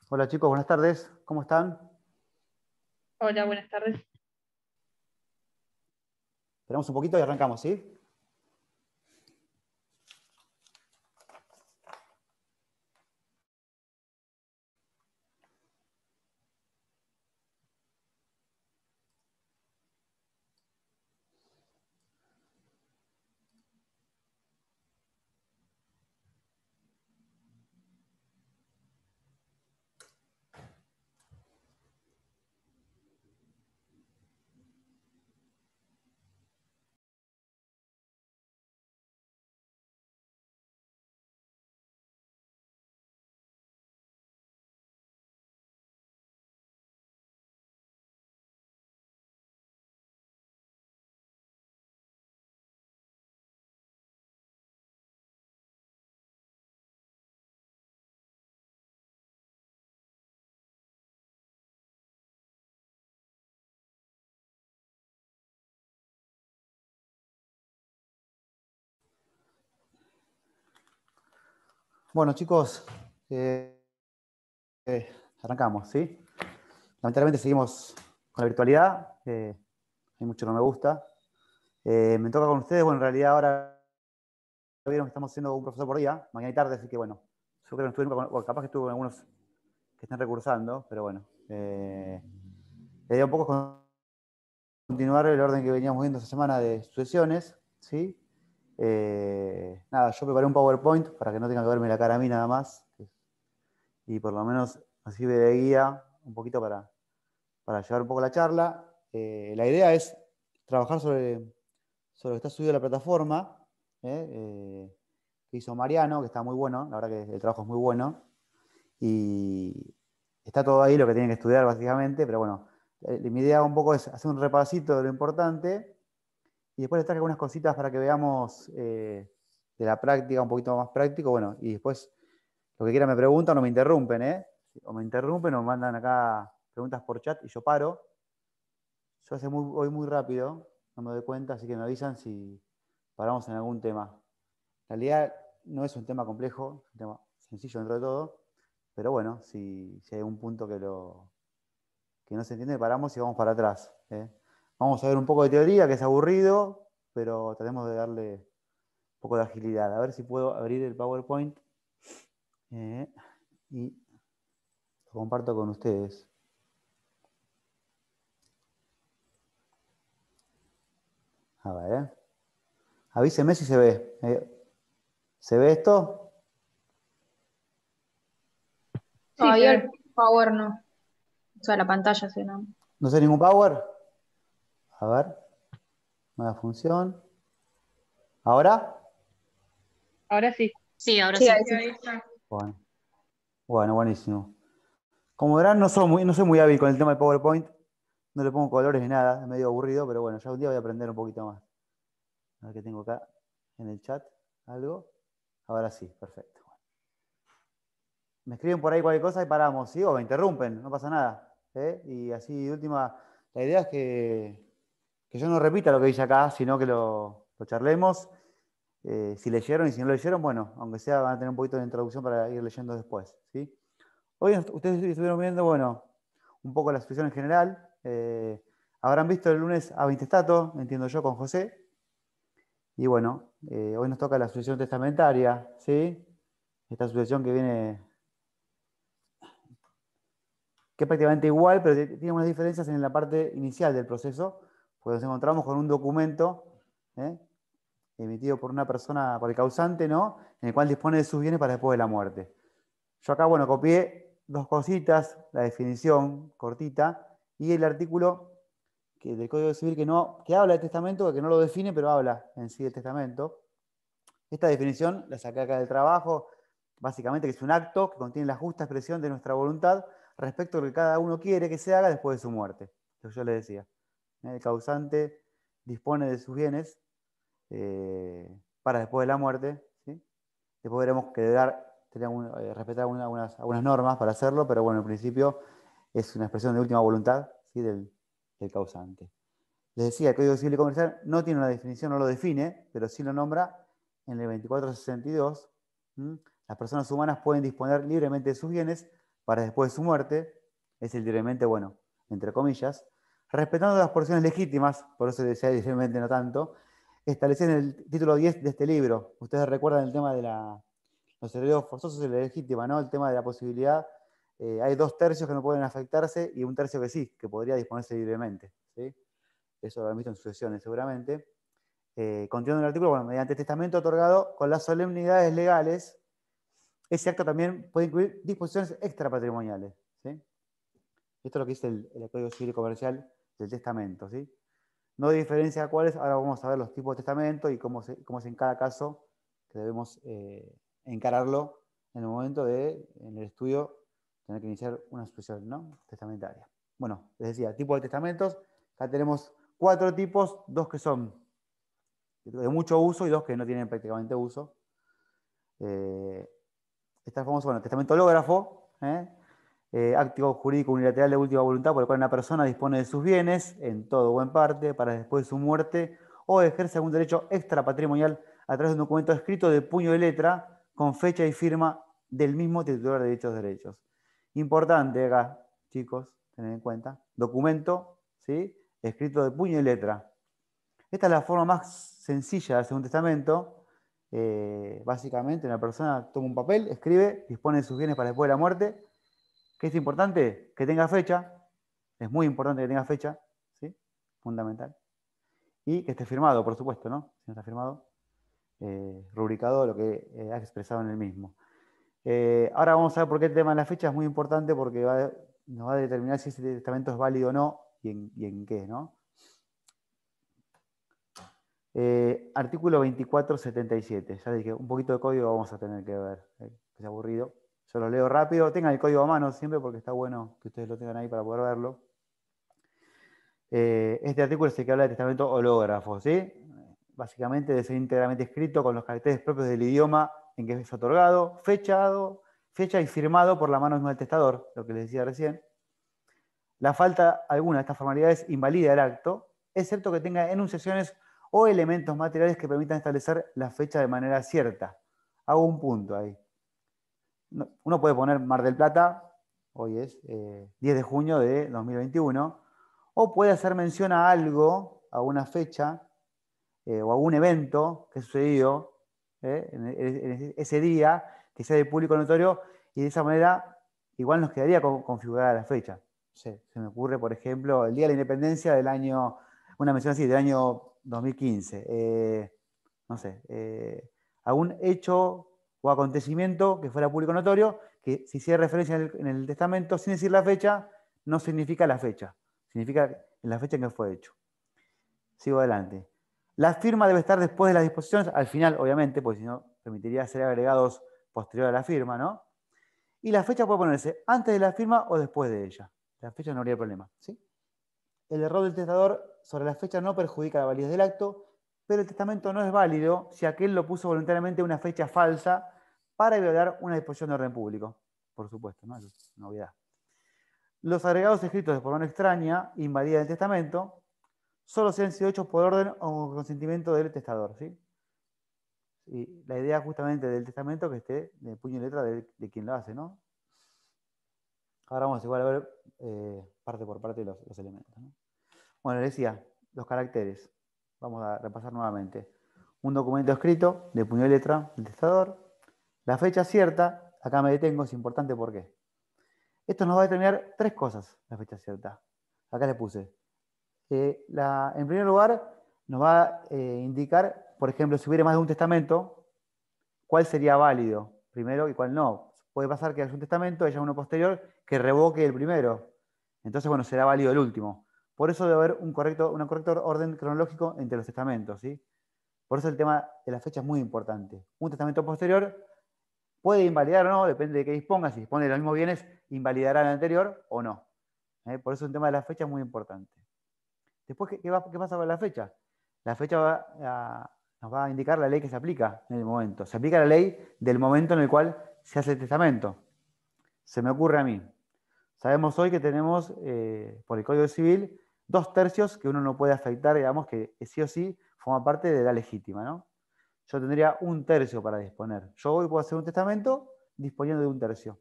Hola chicos, buenas tardes. ¿Cómo están? Hola, buenas tardes. Esperamos un poquito y arrancamos, ¿sí? Bueno chicos, eh, arrancamos, ¿sí? Lamentablemente seguimos con la virtualidad. Hay mucho que no me gusta. Me toca con ustedes. Bueno, en realidad ahora vieron que estamos haciendo un profesor por día, mañana y tarde, así que bueno, yo creo que no estuve nunca bueno, capaz que estuve con algunos que están recursando, pero bueno. La idea un poco es continuar el orden que veníamos viendo esta semana de sucesiones, ¿sí? Nada, yo preparé un PowerPoint para que no tengan que verme la cara a mí nada más, y por lo menos así sirve de guía un poquito para llevar un poco la charla. La idea es trabajar sobre lo que está subido a la plataforma, que hizo Mariano, que está muy bueno, la verdad que el trabajo es muy bueno, y está todo ahí lo que tienen que estudiar básicamente, pero bueno, mi idea un poco es hacer un repasito de lo importante y después les traje algunas cositas para que veamos de la práctica, un poquito más práctico, bueno, y después lo que quieran me preguntan o me interrumpen, ¿eh? O me interrumpen o me mandan acá preguntas por chat y yo paro. Yo voy muy rápido, no me doy cuenta, así que me avisan si paramos en algún tema. En realidad no es un tema complejo, es un tema sencillo dentro de todo, pero bueno, si hay un punto que no se entiende, paramos y vamos para atrás. Vamos a ver un poco de teoría, que es aburrido, pero tratemos de darle un poco de agilidad. A ver si puedo abrir el PowerPoint eh, y lo comparto con ustedes. A ver, avíseme si se ve. ¿Se ve esto? Sí, se Todavía el ve. Power no. O sea, la pantalla sí, no. ¿No sé ningún power? A ver, nueva función. ¿Ahora? Ahora sí. Sí, ahora Sí, ahí sí. sí. Bueno, bueno, buenísimo. Como verán, no soy muy hábil con el tema del PowerPoint. No le pongo colores ni nada, es medio aburrido, pero bueno, ya un día voy a aprender un poquito más. A ver qué tengo acá en el chat. ¿Algo? Ahora sí, perfecto. Me escriben por ahí cualquier cosa y paramos, ¿sí? O me interrumpen, no pasa nada. Y así, de última, la idea es que yo no repita lo que dice acá, sino que lo charlemos. Si leyeron y si no leyeron, bueno, aunque sea, van a tener un poquito de introducción para ir leyendo después, ¿sí? Hoy ustedes estuvieron viendo, bueno, un poco la situación en general. Habrán visto el lunes a 20 Stato, entiendo yo, con José. Y bueno, hoy nos toca la sucesión testamentaria, ¿sí? Esta sucesión que viene, que es prácticamente igual, pero tiene unas diferencias en la parte inicial del proceso, porque nos encontramos con un documento ¿eh? Emitido por una persona, por el causante, ¿no? En el cual dispone de sus bienes para después de la muerte. Yo acá, bueno, copié dos cositas, la definición cortita y el artículo del Código Civil que habla de testamento, que no lo define, pero habla en sí del testamento. Esta definición la saqué acá del trabajo, básicamente que es un acto que contiene la justa expresión de nuestra voluntad respecto a lo que cada uno quiere que se haga después de su muerte. Lo que yo le decía. El causante dispone de sus bienes para después de la muerte. ¿Sí? Después veremos que respetar algunas normas para hacerlo, pero bueno, en principio es una expresión de última voluntad, ¿sí? del causante. Les decía, el Código Civil y Comercial no tiene una definición, no lo define, pero sí lo nombra en el 2462. ¿Mm? Las personas humanas pueden disponer libremente de sus bienes, para después de su muerte, es decir, libremente, bueno, entre comillas, respetando las porciones legítimas, por eso decía libremente no tanto, establecida en el título 10 de este libro. Ustedes recuerdan el tema de los herederos forzosos y la legítima, ¿no? El tema de la posibilidad, hay 2/3 que no pueden afectarse y 1/3 que sí, que podría disponerse libremente, ¿sí? Eso lo han visto en sucesiones seguramente. Continuando el artículo, bueno, mediante testamento otorgado con las solemnidades legales, ese acto también puede incluir disposiciones extrapatrimoniales, ¿sí? Esto es lo que dice el Código Civil y Comercial del testamento, ¿sí? No hay diferencia a cuáles, ahora vamos a ver los tipos de testamento y cómo es en cada caso que debemos encararlo en el momento de, en el estudio, tener que iniciar una sucesión, ¿no? Testamentaria. Bueno, les decía, tipos de testamentos. Acá tenemos 4 tipos, 2 que son de mucho uso y 2 que no tienen prácticamente uso. Está el famoso, bueno, testamento hológrafo, acto jurídico unilateral de última voluntad por el cual una persona dispone de sus bienes, en todo o en parte, para después de su muerte, o ejerce algún derecho extrapatrimonial a través de un documento escrito de puño y letra, con fecha y firma del mismo titular de dichos derechos. Importante acá, chicos, tener en cuenta, documento, ¿sí? Escrito de puño y letra. Esta es la forma más sencilla de hacer un testamento. Básicamente, una persona toma un papel, escribe, dispone de sus bienes para después de la muerte. ¿Qué es importante? Que tenga fecha. Es muy importante que tenga fecha, ¿sí? Fundamental. Y que esté firmado, por supuesto, ¿no? Si no está firmado, rubricado lo que ha expresado en el mismo. Ahora vamos a ver por qué el tema de la fecha es muy importante, porque nos va a determinar si ese testamento es válido o no y en qué, ¿no? Artículo 2477. Ya dije, un poquito de código vamos a tener que ver. Es aburrido. Yo lo leo rápido. Tengan el código a mano siempre porque está bueno que ustedes lo tengan ahí para poder verlo. Este artículo es el que habla de testamento hológrafo, ¿sí? Básicamente debe ser íntegramente escrito con los caracteres propios del idioma en que es otorgado, fecha y firmado por la mano misma del testador, lo que les decía recién. La falta alguna de estas formalidades invalida el acto, excepto que tenga enunciaciones o elementos materiales que permitan establecer la fecha de manera cierta. Hago un punto ahí. Uno puede poner Mar del Plata, hoy es 10 de junio de 2021, o puede hacer mención a algo, a una fecha, o a un evento que sucedió en ese día, que sea de público notorio, y de esa manera igual nos quedaría configurada la fecha. Se me ocurre, por ejemplo, el Día de la Independencia del año, una mención así, del año 2015. No sé, algún hecho o acontecimiento que fuera público notorio, que si hiciera referencia en el testamento sin decir la fecha, no significa la fecha, significa la fecha en que fue hecho. Sigo adelante. La firma debe estar después de las disposiciones, al final, obviamente, porque si no, permitiría ser agregados posterior a la firma, ¿no? Y la fecha puede ponerse antes de la firma o después de ella. La fecha no habría problema, ¿sí? El error del testador sobre la fecha no perjudica la validez del acto, pero el testamento no es válido si aquel lo puso voluntariamente una fecha falsa para violar una disposición de orden público. Por supuesto, ¿no? Es novedad. Los agregados escritos de forma extraña invalidan el testamento, solo sean sido hechos por orden o consentimiento del testador, ¿sí? Y la idea justamente del testamento que esté de puño y letra de quien lo hace, ¿no? Ahora vamos igual a ver parte por parte los elementos, ¿no? Bueno, les decía, los caracteres. Vamos a repasar nuevamente. Un documento escrito de puño y letra del testador. La fecha cierta, acá me detengo, es importante ¿por qué? Esto nos va a determinar 3 cosas, la fecha cierta. Acá les puse. En primer lugar, nos va a indicar, por ejemplo, si hubiera más de un testamento, cuál sería válido primero y cuál no. Puede pasar que haya un testamento, haya uno posterior que revoque el primero. Entonces, bueno, será válido el último. Por eso debe haber un correcto orden cronológico entre los testamentos, ¿sí? Por eso el tema de la fecha es muy importante. Un testamento posterior puede invalidar o no, depende de qué disponga. Si dispone de los mismos bienes, invalidará el anterior o no. Por eso el tema de la fecha es muy importante. Después, ¿qué pasa con la fecha? La fecha nos va a indicar la ley que se aplica en el momento. Se aplica la ley del momento en el cual se hace el testamento. Se me ocurre a mí. Sabemos hoy que tenemos, por el Código Civil, 2/3 que uno no puede afectar, digamos, que sí o sí forma parte de la legítima, ¿no? Yo tendría 1/3 para disponer. Yo hoy puedo hacer un testamento disponiendo de 1/3.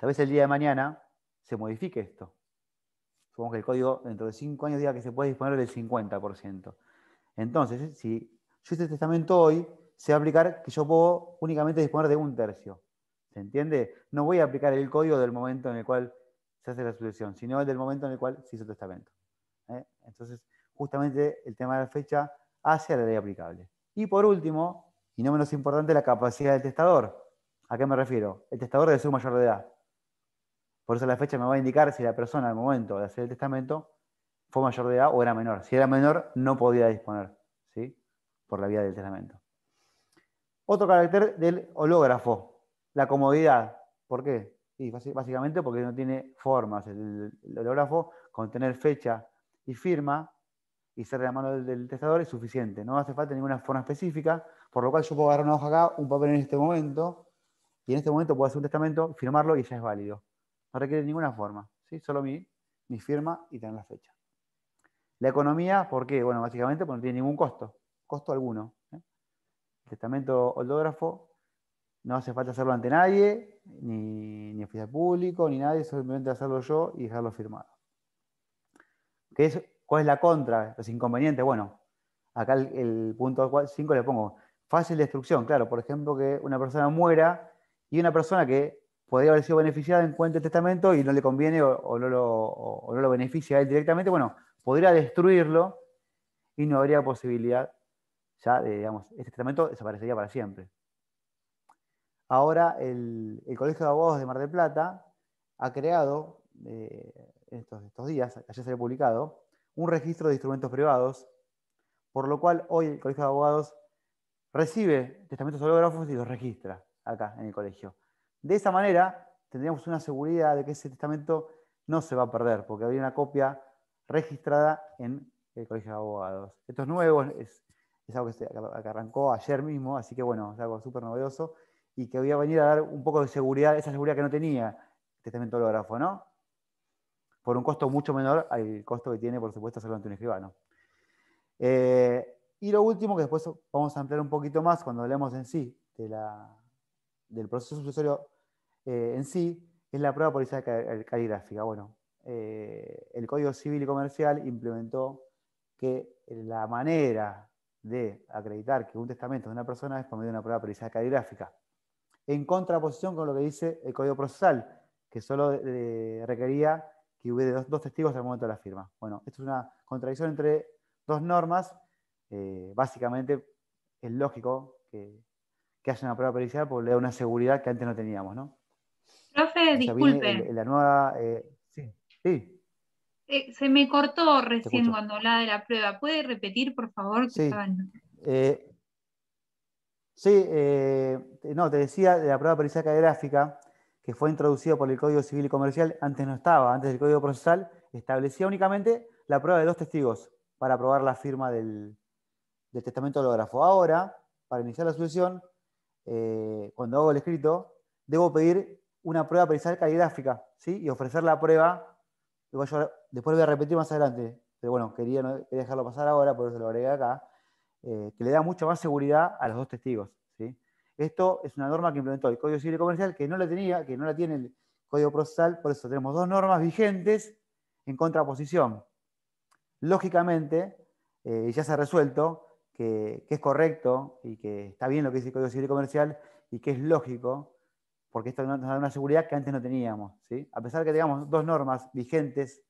tal vez el día de mañana se modifique esto. Supongamos que el código dentro de 5 años diga que se puede disponer del 50%. Entonces, si yo hice el testamento hoy, se va a aplicar que yo puedo únicamente disponer de 1/3. ¿Se entiende? No voy a aplicar el código del momento en el cual se hace la sucesión, sino del momento en el cual se hizo el testamento. Entonces, justamente el tema de la fecha hace a la ley aplicable. Y por último, y no menos importante, la capacidad del testador. ¿A qué me refiero? El testador debe ser un mayor de edad. Por eso la fecha me va a indicar si la persona al momento de hacer el testamento fue mayor de edad o era menor. Si era menor, no podía disponer, ¿sí? Por la vía del testamento. Otro carácter del hológrafo, la comodidad. ¿Por qué? Sí, básicamente porque no tiene formas. El hológrafo, con tener fecha y firma y ser de la mano del testador es suficiente. No hace falta ninguna forma específica, por lo cual yo puedo agarrar una hoja acá, un papel en este momento, y en este momento puedo hacer un testamento, firmarlo y ya es válido. No requiere ninguna forma, ¿sí? Solo mi firma y tener la fecha. La economía, ¿por qué? Bueno, básicamente porque no tiene ningún costo alguno. El testamento hológrafo no hace falta hacerlo ante nadie, ni oficial público, ni nadie, simplemente hacerlo yo y dejarlo firmado. ¿Cuál es la contra? Los inconvenientes. Bueno, acá el punto 5 le pongo fácil destrucción. Claro, por ejemplo, que una persona muera y una persona que podría haber sido beneficiada encuentra el testamento y no le conviene o no lo beneficia a él directamente, bueno, podría destruirlo y no habría posibilidad ya de, digamos, este testamento desaparecería para siempre. Ahora el Colegio de Abogados de Mar del Plata ha creado, estos días, ayer se ha publicado, un registro de instrumentos privados, por lo cual hoy el Colegio de Abogados recibe testamentos hológrafos y los registra acá en el colegio. De esa manera tendríamos una seguridad de que ese testamento no se va a perder, porque habría una copia registrada en el Colegio de Abogados. Esto es nuevo, es algo que arrancó ayer mismo, así que bueno, es algo súper novedoso y que voy a venir a dar un poco de seguridad, esa seguridad que no tenía el testamento hológrafo, ¿no? Por un costo mucho menor al costo que tiene, por supuesto, hacerlo ante un escribano. Y lo último, que después vamos a ampliar un poquito más cuando hablemos en sí del proceso sucesorio en sí, es la prueba policial caligráfica. Bueno, el Código Civil y Comercial implementó que la manera de acreditar que un testamento de una persona es por medio de una prueba policial caligráfica, en contraposición con lo que dice el Código Procesal, que solo requería que hubiera dos testigos al momento de la firma. Bueno, esto es una contradicción entre dos normas. Básicamente es lógico que haya una prueba pericial porque le da una seguridad que antes no teníamos, ¿no? Profe, O sea, viene disculpe. la nueva... sí, Se me cortó te recién escucho. cuando hablaba de la prueba. ¿Puede repetir, por favor? Que Sí, estaba en... eh, sí, no, te decía de la prueba pericial caligráfica que fue introducida por el Código Civil y Comercial, antes no estaba, antes del Código Procesal, establecía únicamente la prueba de dos testigos para probar la firma del testamento hológrafo. Ahora, para iniciar la sucesión, cuando hago el escrito, debo pedir una prueba pericial caligráfica, ¿sí? Y ofrecer la prueba. Igual yo después voy a repetir más adelante, pero bueno, quería dejarlo pasar ahora, por eso lo agregué acá, que le da mucha más seguridad a los dos testigos, ¿sí? Esto es una norma que implementó el Código Civil y Comercial, que no la tiene el Código Procesal, por eso tenemos dos normas vigentes en contraposición. Lógicamente, ya se ha resuelto que es correcto y que está bien lo que dice el Código Civil y Comercial y que es lógico, porque esto nos da una seguridad que antes no teníamos, ¿sí? A pesar de que tengamos dos normas vigentes,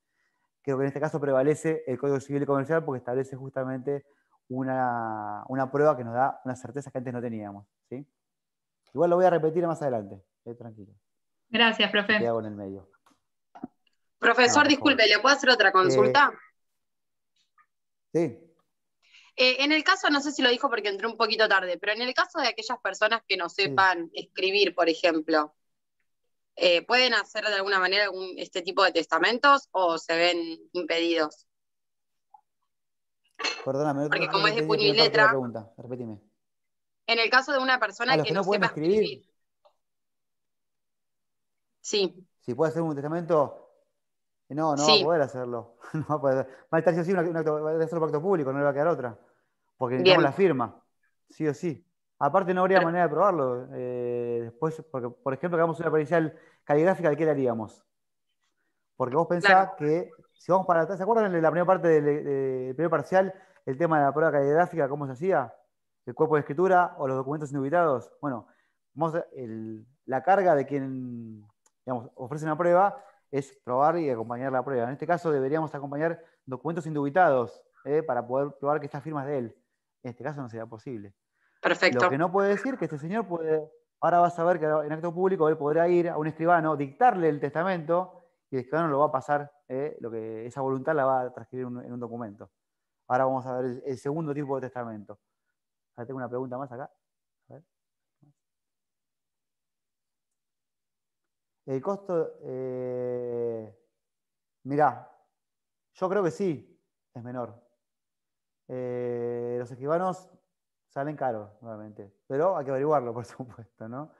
creo que en este caso prevalece el Código Civil y Comercial porque establece justamente una prueba que nos da una certeza que antes no teníamos, ¿sí? Igual lo voy a repetir más adelante, tranquilo. Gracias, Me profe. quedo en el medio. No, Profesor, por favor. disculpe, ¿le puedo hacer otra consulta? Sí. En el caso, no sé si lo dijo porque entré un poquito tarde, pero en el caso de aquellas personas que no Sí. sepan escribir, por ejemplo, ¿pueden hacer de alguna manera este tipo de testamentos o se ven impedidos? Perdóname, Porque no como te es de entendí la puño y primera parte de la letra, pregunta. Repetime. en el caso de una A persona los que que no no pueden sepa escribir, escribir, sí, si puede hacer un testamento, no va a sí, poder hacerlo. No va a poder. Va a estar sí o sí va a ser un pacto público, no le va a quedar otra. Porque necesitamos bien, la firma, sí o sí. Aparte no habría per- manera de probarlo. Después, porque, por ejemplo, que hagamos una pericial caligráfica, ¿de qué le haríamos? Porque vos pensás Claro. que, si vamos para atrás, ¿se acuerdan de la primera parte del primer parcial, el tema de la prueba caligráfica, cómo se hacía? El cuerpo de escritura o los documentos indubitados. Bueno, la carga de quien, digamos, ofrece una prueba es probar y acompañar la prueba. En este caso deberíamos acompañar documentos indubitados para poder probar que esta firma es de él. En este caso no sería posible. Perfecto. Lo que no puede decir que este señor puede, ahora vas a ver que en acto público él podrá ir a un escribano, dictarle el testamento y el escribano lo va a pasar, esa voluntad la va a transcribir en un documento. Ahora vamos a ver el segundo tipo de testamento. Ahora tengo una pregunta más acá. A ver. El costo, mirá, yo creo que sí, es menor. Los escribanos salen caros, nuevamente, pero hay que averiguarlo, por supuesto, ¿no?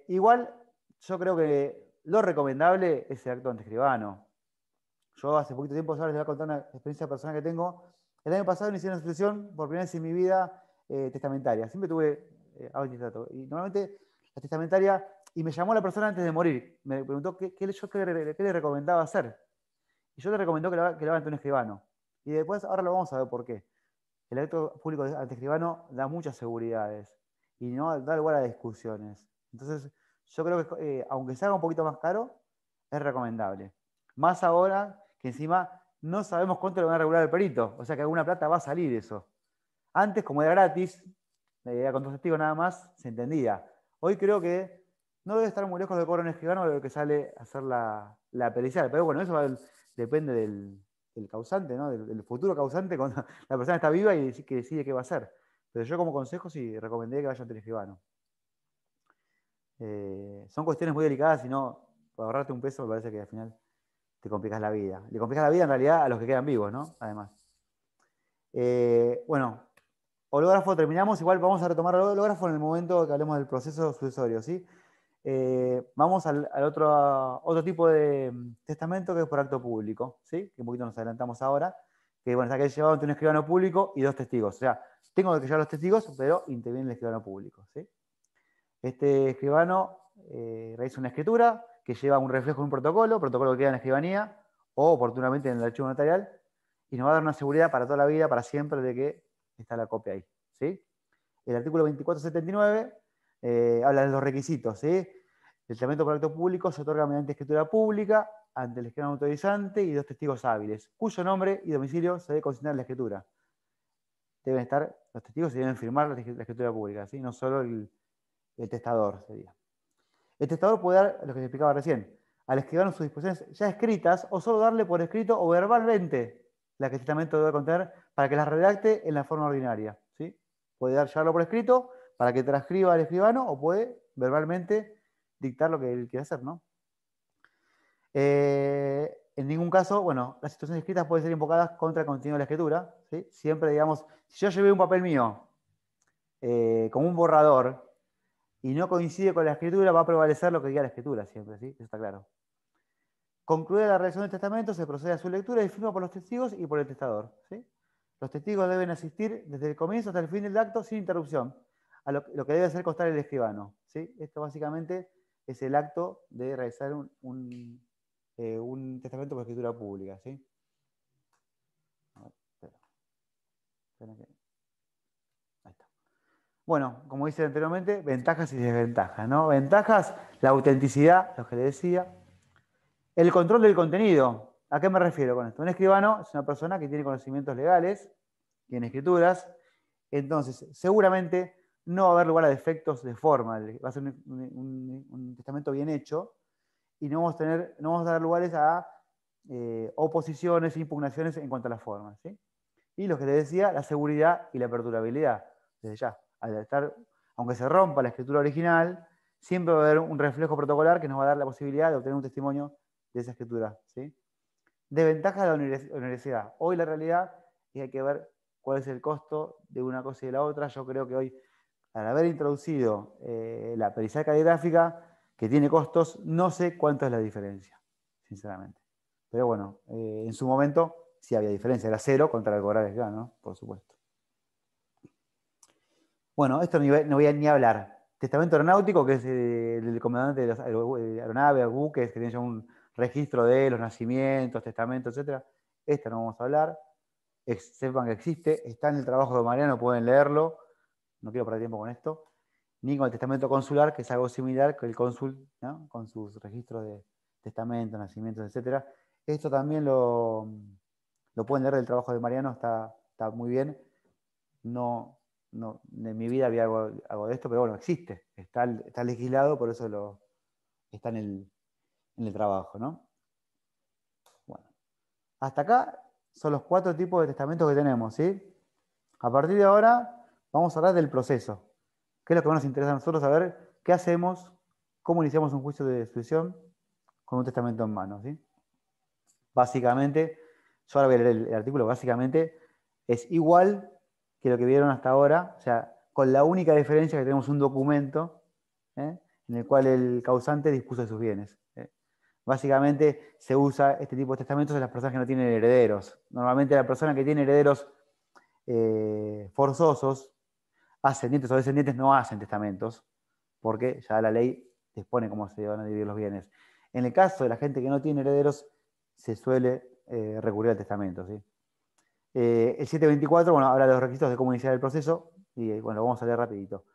Igual, yo creo que lo recomendable es el acto ante escribano. Yo hace poquito tiempo, ahora les voy a contar una experiencia personal que tengo. El año pasado inicié una institución por primera vez en mi vida testamentaria. Siempre tuve autoritato. Y normalmente la testamentaria, y me llamó la persona antes de morir. Me preguntó qué le recomendaba hacer. Y yo le recomendó que lo haga ante un escribano. Y después, ahora lo vamos a ver por qué. El acto público ante escribano da muchas seguridades y no da lugar a discusiones. Entonces, yo creo que aunque se haga un poquito más caro, es recomendable. Más ahora que encima no sabemos cuánto le van a regular el perito. O sea que alguna plata va a salir eso. Antes, como era gratis, era con 2 testigos nada más, se entendía. Hoy creo que no debe estar muy lejos del cobro en escribano de lo que sale a hacer la pericial. Pero bueno, eso depende del causante, ¿no? Del futuro causante cuando la persona está viva y que decide qué va a hacer. Pero yo como consejo sí recomendaría que vaya ante el escribano. Son cuestiones muy delicadas y no, por ahorrarte un peso me parece que al final te complicas la vida. Le complicas la vida en realidad a los que quedan vivos, ¿no? Además. Bueno, hológrafo terminamos, igual vamos a retomar el hológrafo en el momento que hablemos del proceso sucesorio, ¿sí? Vamos al otro tipo de testamento que es por acto público, ¿sí? Que un poquito nos adelantamos ahora, que bueno, está que llevado ante un escribano público y 2 testigos. O sea, tengo que llevar los testigos, pero interviene el escribano público, ¿sí? Este escribano realiza una escritura que lleva un reflejo en un protocolo que queda en la escribanía o oportunamente en el archivo notarial y nos va a dar una seguridad para toda la vida, para siempre, de que está la copia ahí, ¿sí? El artículo 2479 habla de los requisitos, ¿sí? El testamento por acto público se otorga mediante escritura pública ante el escribano autorizante y 2 testigos hábiles, cuyo nombre y domicilio se debe consignar en la escritura. Deben estar, los testigos se deben firmar la escritura pública, ¿sí? No solo el testador sería. El testador puede dar, lo que te explicaba recién, al escribano sus disposiciones ya escritas o solo darle por escrito o verbalmente la que el testamento debe contener para que las redacte en la forma ordinaria, ¿sí? Puede llevarlo por escrito para que transcriba al escribano o puede verbalmente dictar lo que él quiere hacer, ¿no? En ningún caso, bueno, las situaciones escritas pueden ser invocadas contra el contenido de la escritura, ¿sí? Siempre, digamos, si yo llevé un papel mío como un borrador y no coincide con la escritura, va a prevalecer lo que diga la escritura siempre, ¿sí? Eso está claro. Concluida la redacción del testamento, se procede a su lectura y firma por los testigos y por el testador, ¿sí? Los testigos deben asistir desde el comienzo hasta el fin del acto sin interrupción, a lo que debe hacer constar el escribano, ¿sí? Esto básicamente es el acto de realizar un testamento por escritura pública, ¿sí? A ver, espera que... Ahí está. Bueno, como dice anteriormente, ventajas y desventajas, ¿no? Ventajas, la autenticidad, lo que le decía. El control del contenido. ¿A qué me refiero con esto? Un escribano es una persona que tiene conocimientos legales, tiene escrituras, entonces seguramente no va a haber lugar a defectos de forma, va a ser un testamento bien hecho y no vamos a dar lugares a oposiciones, impugnaciones en cuanto a las formas, ¿sí? Y lo que les decía, la seguridad y la perdurabilidad, desde ya. Aunque se rompa la escritura original, siempre va a haber un reflejo protocolar que nos va a dar la posibilidad de obtener un testimonio de esa escritura, ¿sí? Desventaja de la universidad. Hoy la realidad es que hay que ver cuál es el costo de una cosa y de la otra. Yo creo que hoy, al haber introducido la pericial caligráfica, que tiene costos, no sé cuánto es la diferencia, sinceramente. Pero bueno, en su momento sí había diferencia, era 0 contra el cobrar acá, ¿no? Por supuesto. Bueno, esto no voy a ni hablar. testamento aeronáutico, que es el comandante de las aeronaves, buques, que tiene ya un registro de los nacimientos, testamentos, etc. Esta no vamos a hablar. Sepan que existe, está en el trabajo de Mariano, pueden leerlo. No quiero perder tiempo con esto. Ni con el testamento consular, que es algo similar que el cónsul, ¿no? Con sus registros de testamentos, nacimientos, etc. Esto también lo pueden leer del trabajo de Mariano, está muy bien. No, en mi vida había algo de esto, pero bueno, existe, está legislado, por eso está en el trabajo, ¿no? Bueno, hasta acá son los 4 tipos de testamentos que tenemos, ¿sí? A partir de ahora vamos a hablar del proceso, que es lo que más nos interesa a nosotros saber qué hacemos, cómo iniciamos un juicio de sucesión con un testamento en mano, ¿sí? Básicamente, yo ahora voy a leer el artículo, básicamente es igual que lo que vieron hasta ahora, o sea, con la única diferencia que tenemos un documento en el cual el causante dispuso de sus bienes. Básicamente se usa este tipo de testamentos en las personas que no tienen herederos. Normalmente la persona que tiene herederos forzosos, ascendientes o descendientes, no hacen testamentos, porque ya la ley dispone cómo se van a dividir los bienes. En el caso de la gente que no tiene herederos, se suele recurrir al testamento, ¿sí? El 724, bueno, habla de los requisitos de cómo iniciar el proceso, y bueno, lo vamos a leer rapidito.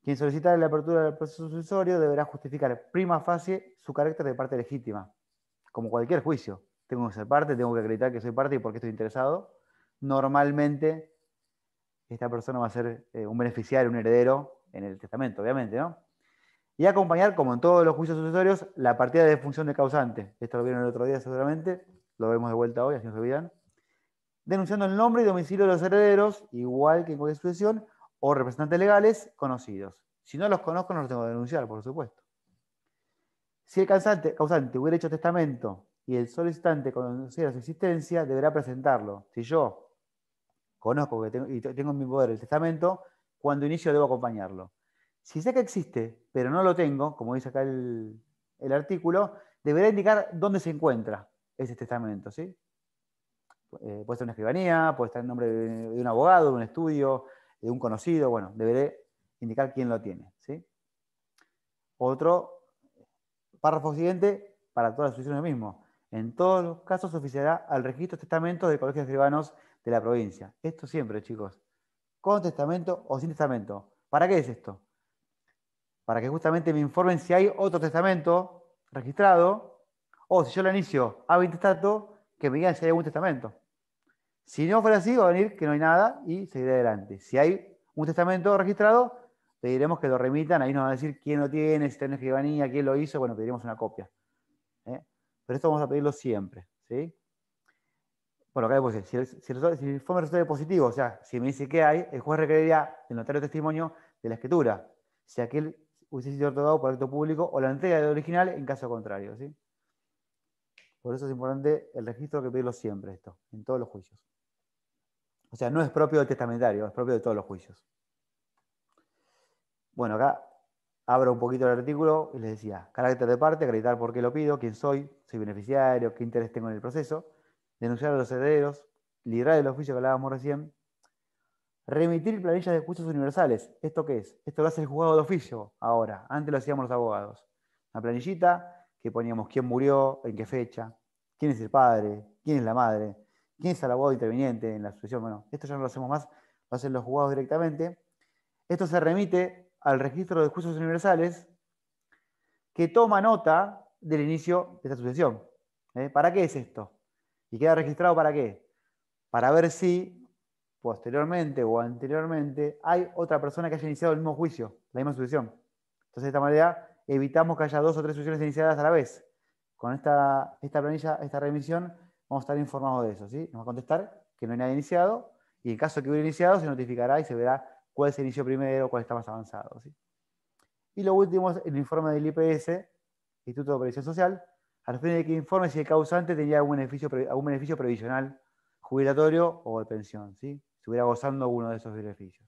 Quien solicita la apertura del proceso sucesorio deberá justificar prima facie su carácter de parte legítima. Como cualquier juicio, tengo que ser parte, tengo que acreditar que soy parte y por qué estoy interesado. Normalmente, esta persona va a ser un beneficiario, un heredero en el testamento, obviamente, ¿no? Y acompañar, como en todos los juicios sucesorios, la partida de defunción del causante. Esto lo vieron el otro día seguramente, lo vemos de vuelta hoy, así no se olvidan. Denunciando el nombre y domicilio de los herederos, igual que en cualquier sucesión, o representantes legales conocidos. Si no los conozco, no los tengo que denunciar, por supuesto. Si el causante hubiera hecho testamento y el solicitante conociera su existencia, deberá presentarlo. Si yo conozco y tengo en mi poder el testamento, cuando inicio debo acompañarlo. Si sé que existe, pero no lo tengo, como dice acá el artículo, deberá indicar dónde se encuentra ese testamento, ¿sí? Puede ser una escribanía, puede estar el nombre de un abogado, de un estudio, de un conocido, bueno, deberé indicar quién lo tiene, ¿sí? Otro párrafo siguiente, para todas las sucesiones mismo. En todos los casos oficiará al registro de testamentos del Colegio de Escribanos de la provincia. Esto siempre, chicos. Con testamento o sin testamento. ¿Para qué es esto? Para que justamente me informen si hay otro testamento registrado, o si yo lo inicio a intestato, que me digan si hay algún testamento. Si no fuera así, va a venir que no hay nada y seguiré adelante. Si hay un testamento registrado, pediremos que lo remitan, ahí nos van a decir quién lo tiene, si está en escribanía, quién lo hizo, bueno, pediremos una copia. Pero esto vamos a pedirlo siempre, ¿sí? Bueno, acá después, si el informe resulta positivo, o sea, si me dice que hay, el juez requeriría el notario testimonio de la escritura, si aquel hubiese sido otorgado por acto público o la entrega del original en caso contrario, ¿sí? Por eso es importante el registro, que pedirlo siempre esto, en todos los juicios. O sea, no es propio del testamentario, es propio de todos los juicios. Bueno, acá abro un poquito el artículo y les decía, carácter de parte, acreditar por qué lo pido, quién soy beneficiario, qué interés tengo en el proceso, denunciar a los herederos, librar el oficio que hablábamos recién, remitir planillas de juicios universales. ¿Esto qué es? Esto lo hace el juzgado de oficio ahora, antes lo hacíamos los abogados. Una planillita que poníamos quién murió, en qué fecha, quién es el padre, quién es la madre, quién es el abogado interviniente en la sucesión. Bueno, esto ya no lo hacemos más, lo hacen los juzgados directamente. Esto se remite al registro de juicios universales, que toma nota del inicio de esta sucesión. ¿Para qué es esto? ¿Y queda registrado para qué? Para ver si posteriormente o anteriormente hay otra persona que haya iniciado el mismo juicio, la misma sucesión. Entonces, de esta manera evitamos que haya 2 o 3 sucesiones iniciadas a la vez. Con esta planilla, esta remisión, vamos a estar informados de eso, ¿sí? Nos va a contestar que no hay nada iniciado, y en caso que hubiera iniciado, se notificará y se verá cuál se inició primero, cuál está más avanzado, ¿sí? Y lo último es el informe del IPS, Instituto de Previsión Social, al fin de que informe si el causante tenía algún beneficio previsional, jubilatorio o de pensión, ¿sí? Si estuviera gozando alguno de esos beneficios.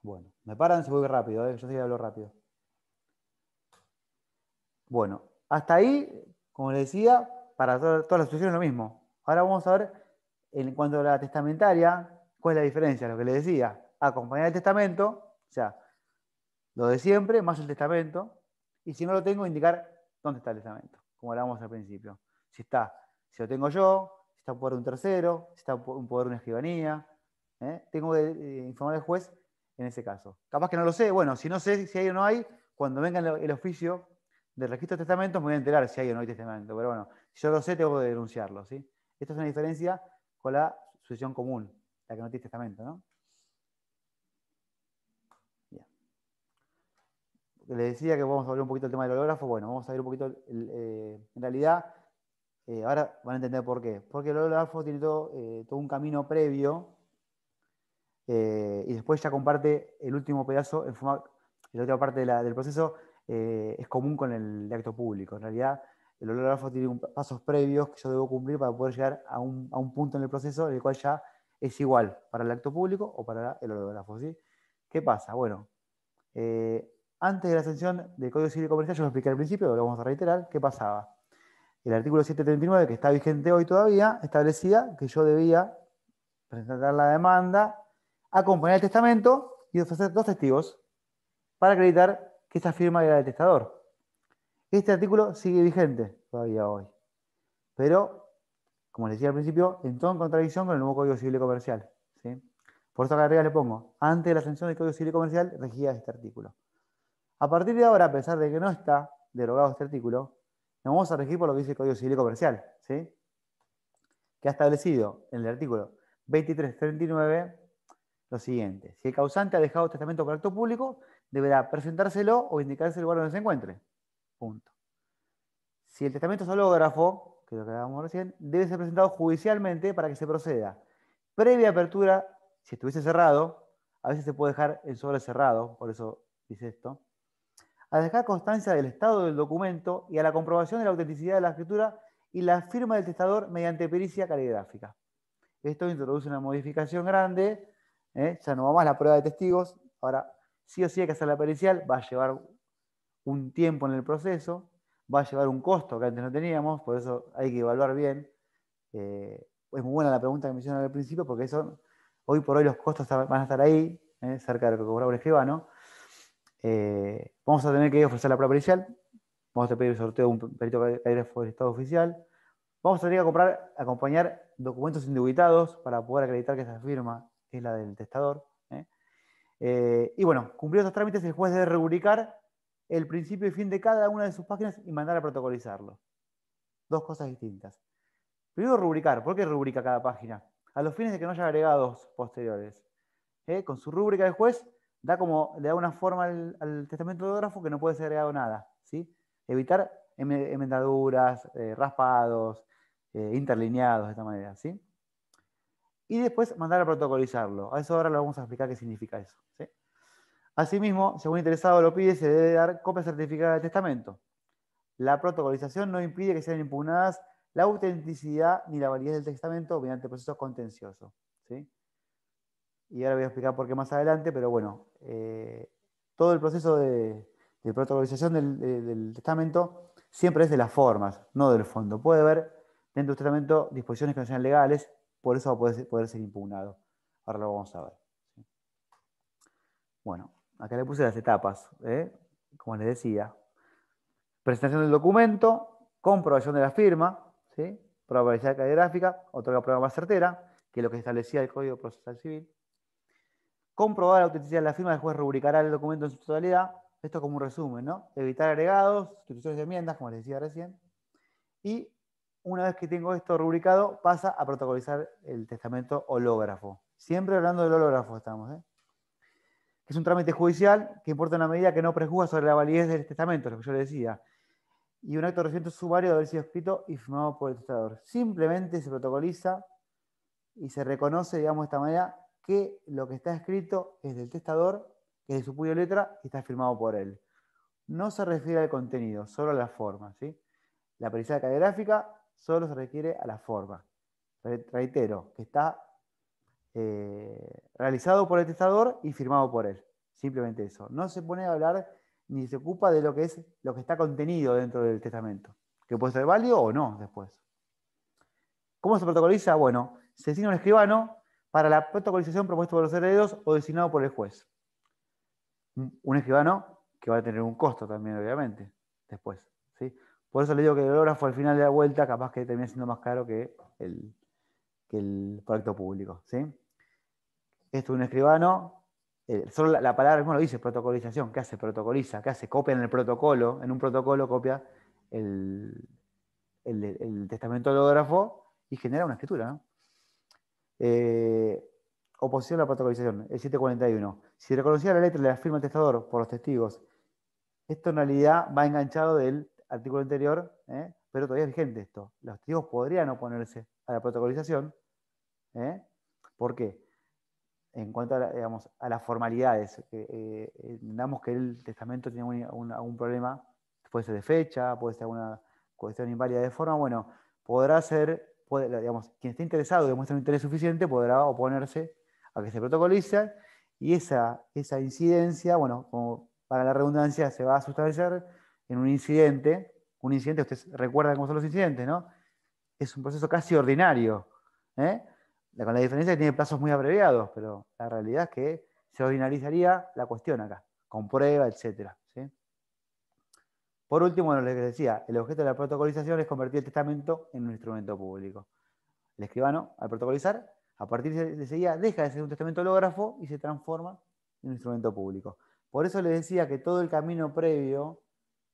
Bueno, me paran si voy rápido, yo sí hablo rápido. Bueno, hasta ahí, como les decía, para todas las situaciones lo mismo. Ahora vamos a ver, en cuanto a la testamentaria, cuál es la diferencia, lo que les decía. Acompañar el testamento O sea, lo de siempre más el testamento. Y si no lo tengo, indicar dónde está el testamento, como hablábamos al principio. Si lo tengo yo, si está en poder de un tercero, si está en poder de una escribanía. Tengo que informar al juez en ese caso. Capaz que no lo sé. Bueno, si no sé si hay o no hay, cuando venga el oficio del registro de testamentos me voy a enterar si hay o no hay testamento. Pero bueno, si yo lo sé, tengo que denunciarlo, ¿sí? Esta es una diferencia con la sucesión común, la que no tiene testamento, ¿no? Bien. Le decía que vamos a hablar un poquito del tema del hológrafo. Bueno, vamos a ver un poquito, en realidad, ahora van a entender por qué. Porque el hológrafo tiene todo un camino previo y después ya comparte el último pedazo en forma, la última parte del proceso es común con el de acto público. En realidad, el hológrafo tiene pasos previos que yo debo cumplir para poder llegar a un punto en el proceso en el cual ya es igual para el acto público o para el hológrafo, ¿sí? ¿Qué pasa? Bueno, antes de la sanción del Código Civil y Comercial, yo lo expliqué al principio, lo vamos a reiterar, ¿qué pasaba? El artículo 739, que está vigente hoy todavía, establecía que yo debía presentar la demanda, acompañar el testamento y ofrecer 2 testigos para acreditar que esa firma era del testador. Este artículo sigue vigente todavía hoy, pero, como les decía al principio, entró en contradicción con el nuevo Código Civil y Comercial, ¿sí? Por eso acá arriba le pongo, antes de la sanción del Código Civil y Comercial, regía este artículo. A partir de ahora, a pesar de que no está derogado este artículo, nos vamos a regir por lo que dice el Código Civil y Comercial, ¿sí? Que ha establecido en el artículo 2339 lo siguiente: si el causante ha dejado testamento por acto público, deberá presentárselo o indicarse el lugar donde se encuentre. Punto. Si el testamento es hológrafo, que es lo que hablábamos recién, debe ser presentado judicialmente para que se proceda. Previa apertura, si estuviese cerrado, a veces se puede dejar el sobre cerrado, por eso dice esto, a dejar constancia del estado del documento y a la comprobación de la autenticidad de la escritura y la firma del testador mediante pericia caligráfica. Esto introduce una modificación grande, ya no va más la prueba de testigos, ahora sí o sí hay que hacer la pericial, va a llevar un tiempo en el proceso, va a llevar un costo que antes no teníamos, por eso hay que evaluar bien. Es muy buena la pregunta que me hicieron al principio, porque eso, hoy por hoy los costos van a estar ahí, cerca de lo que cobraba un escribano. Vamos a tener que ofrecer la prueba pericial, vamos a pedir el sorteo de un perito caligráfico del Estado oficial, vamos a tener que acompañar documentos indubitados para poder acreditar que esa firma es la del testador. Y bueno, cumplidos estos trámites, el juez debe rubricar el principio y fin de cada una de sus páginas y mandar a protocolizarlo. 2 cosas distintas. Primero, rubricar. ¿Por qué rubrica cada página? A los fines de que no haya agregados posteriores. Con su rúbrica el juez le da una forma al testamento hológrafo que no puede ser agregado nada, ¿sí? Evitar enmendaduras, raspados, interlineados de esta manera, ¿sí? Y después mandar a protocolizarlo. A eso ahora lo vamos a explicar qué significa eso, ¿sí? Asimismo, según el interesado lo pide, se debe dar copia certificada del testamento. La protocolización no impide que sean impugnadas la autenticidad ni la validez del testamento mediante procesos contenciosos, ¿sí? Y ahora voy a explicar por qué más adelante, pero bueno, todo el proceso de protocolización del testamento siempre es de las formas, no del fondo. Puede haber dentro del testamento disposiciones que no sean legales, por eso va a poder ser impugnado. Ahora lo vamos a ver. Bueno, acá le puse las etapas, como les decía. Presentación del documento, comprobación de la firma, ¿sí? Probabilidad caligráfica, otorga prueba más certera, que es lo que establecía el Código Procesal Civil. Comprobar la autenticidad de la firma, el juez rubricará el documento en su totalidad. Esto como un resumen, ¿no? Evitar agregados, sustituciones de enmiendas, como les decía recién. Y una vez que tengo esto rubricado, pasa a protocolizar el testamento hológrafo. Siempre hablando del hológrafo estamos, que es un trámite judicial que importa en una medida que no prejuzga sobre la validez del testamento, lo que yo le decía. Y un acto reciente sumario de haber sido escrito y firmado por el testador. Simplemente se protocoliza y se reconoce, digamos, de esta manera, que lo que está escrito es del testador, que es de su puño y letra, y está firmado por él. No se refiere al contenido, solo a la forma, ¿sí? La pericia caligráfica solo se requiere a la forma. Reitero, que está realizado por el testador y firmado por él. Simplemente eso. No se pone a hablar ni se ocupa de lo que está contenido dentro del testamento, que puede ser válido o no después. ¿Cómo se protocoliza? Bueno, se designa un escribano para la protocolización propuesta por los herederos o designado por el juez. un escribano que va a tener un costo también, obviamente, después, ¿sí? Por eso le digo que el hológrafo al final de la vuelta capaz que termina siendo más caro que el proyecto público, ¿sí? Esto es un escribano, solo la palabra mismo lo dice, protocolización. ¿Qué hace? Protocoliza. ¿Qué hace? Copia en el protocolo, en un protocolo copia el testamento hológrafo y genera una escritura, ¿no? Oposición a la protocolización, el 741. Si reconocía la letra de la firma del testador por los testigos, esto en realidad va enganchado del artículo anterior, pero todavía es vigente esto. Los testigos podrían oponerse a la protocolización. ¿Por qué? En cuanto a, digamos, a las formalidades, entendamos que el testamento tiene algún problema, puede ser de fecha, puede ser alguna cuestión inválida de forma, bueno, podrá ser, digamos, quien esté interesado y demuestre un interés suficiente podrá oponerse a que se protocolice y esa incidencia, bueno, como para la redundancia, se va a sustanciar en un incidente. Un incidente, ustedes recuerdan cómo son los incidentes, ¿no? Es un proceso casi ordinario, ¿eh? Con la diferencia que tiene plazos muy abreviados, pero la realidad es que se ordinarizaría la cuestión acá, con prueba, etc. ¿Sí? Por último, bueno, les decía, el objeto de la protocolización es convertir el testamento en un instrumento público. El escribano, al protocolizar, a partir de ese día, deja de ser un testamento hológrafo y se transforma en un instrumento público. Por eso les decía que todo el camino previo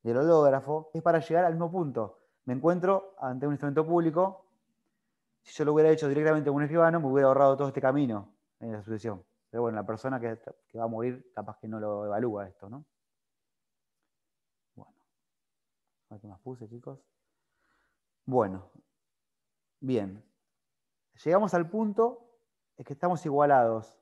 del hológrafo es para llegar al mismo punto. Me encuentro ante un instrumento público. Si yo lo hubiera hecho directamente con un escribano, me hubiera ahorrado todo este camino en la sucesión. Pero bueno, la persona que va a morir capaz que no lo evalúa esto, ¿no? Bueno, a ver qué más puse, chicos. Bueno, bien. Llegamos al punto en que estamos igualados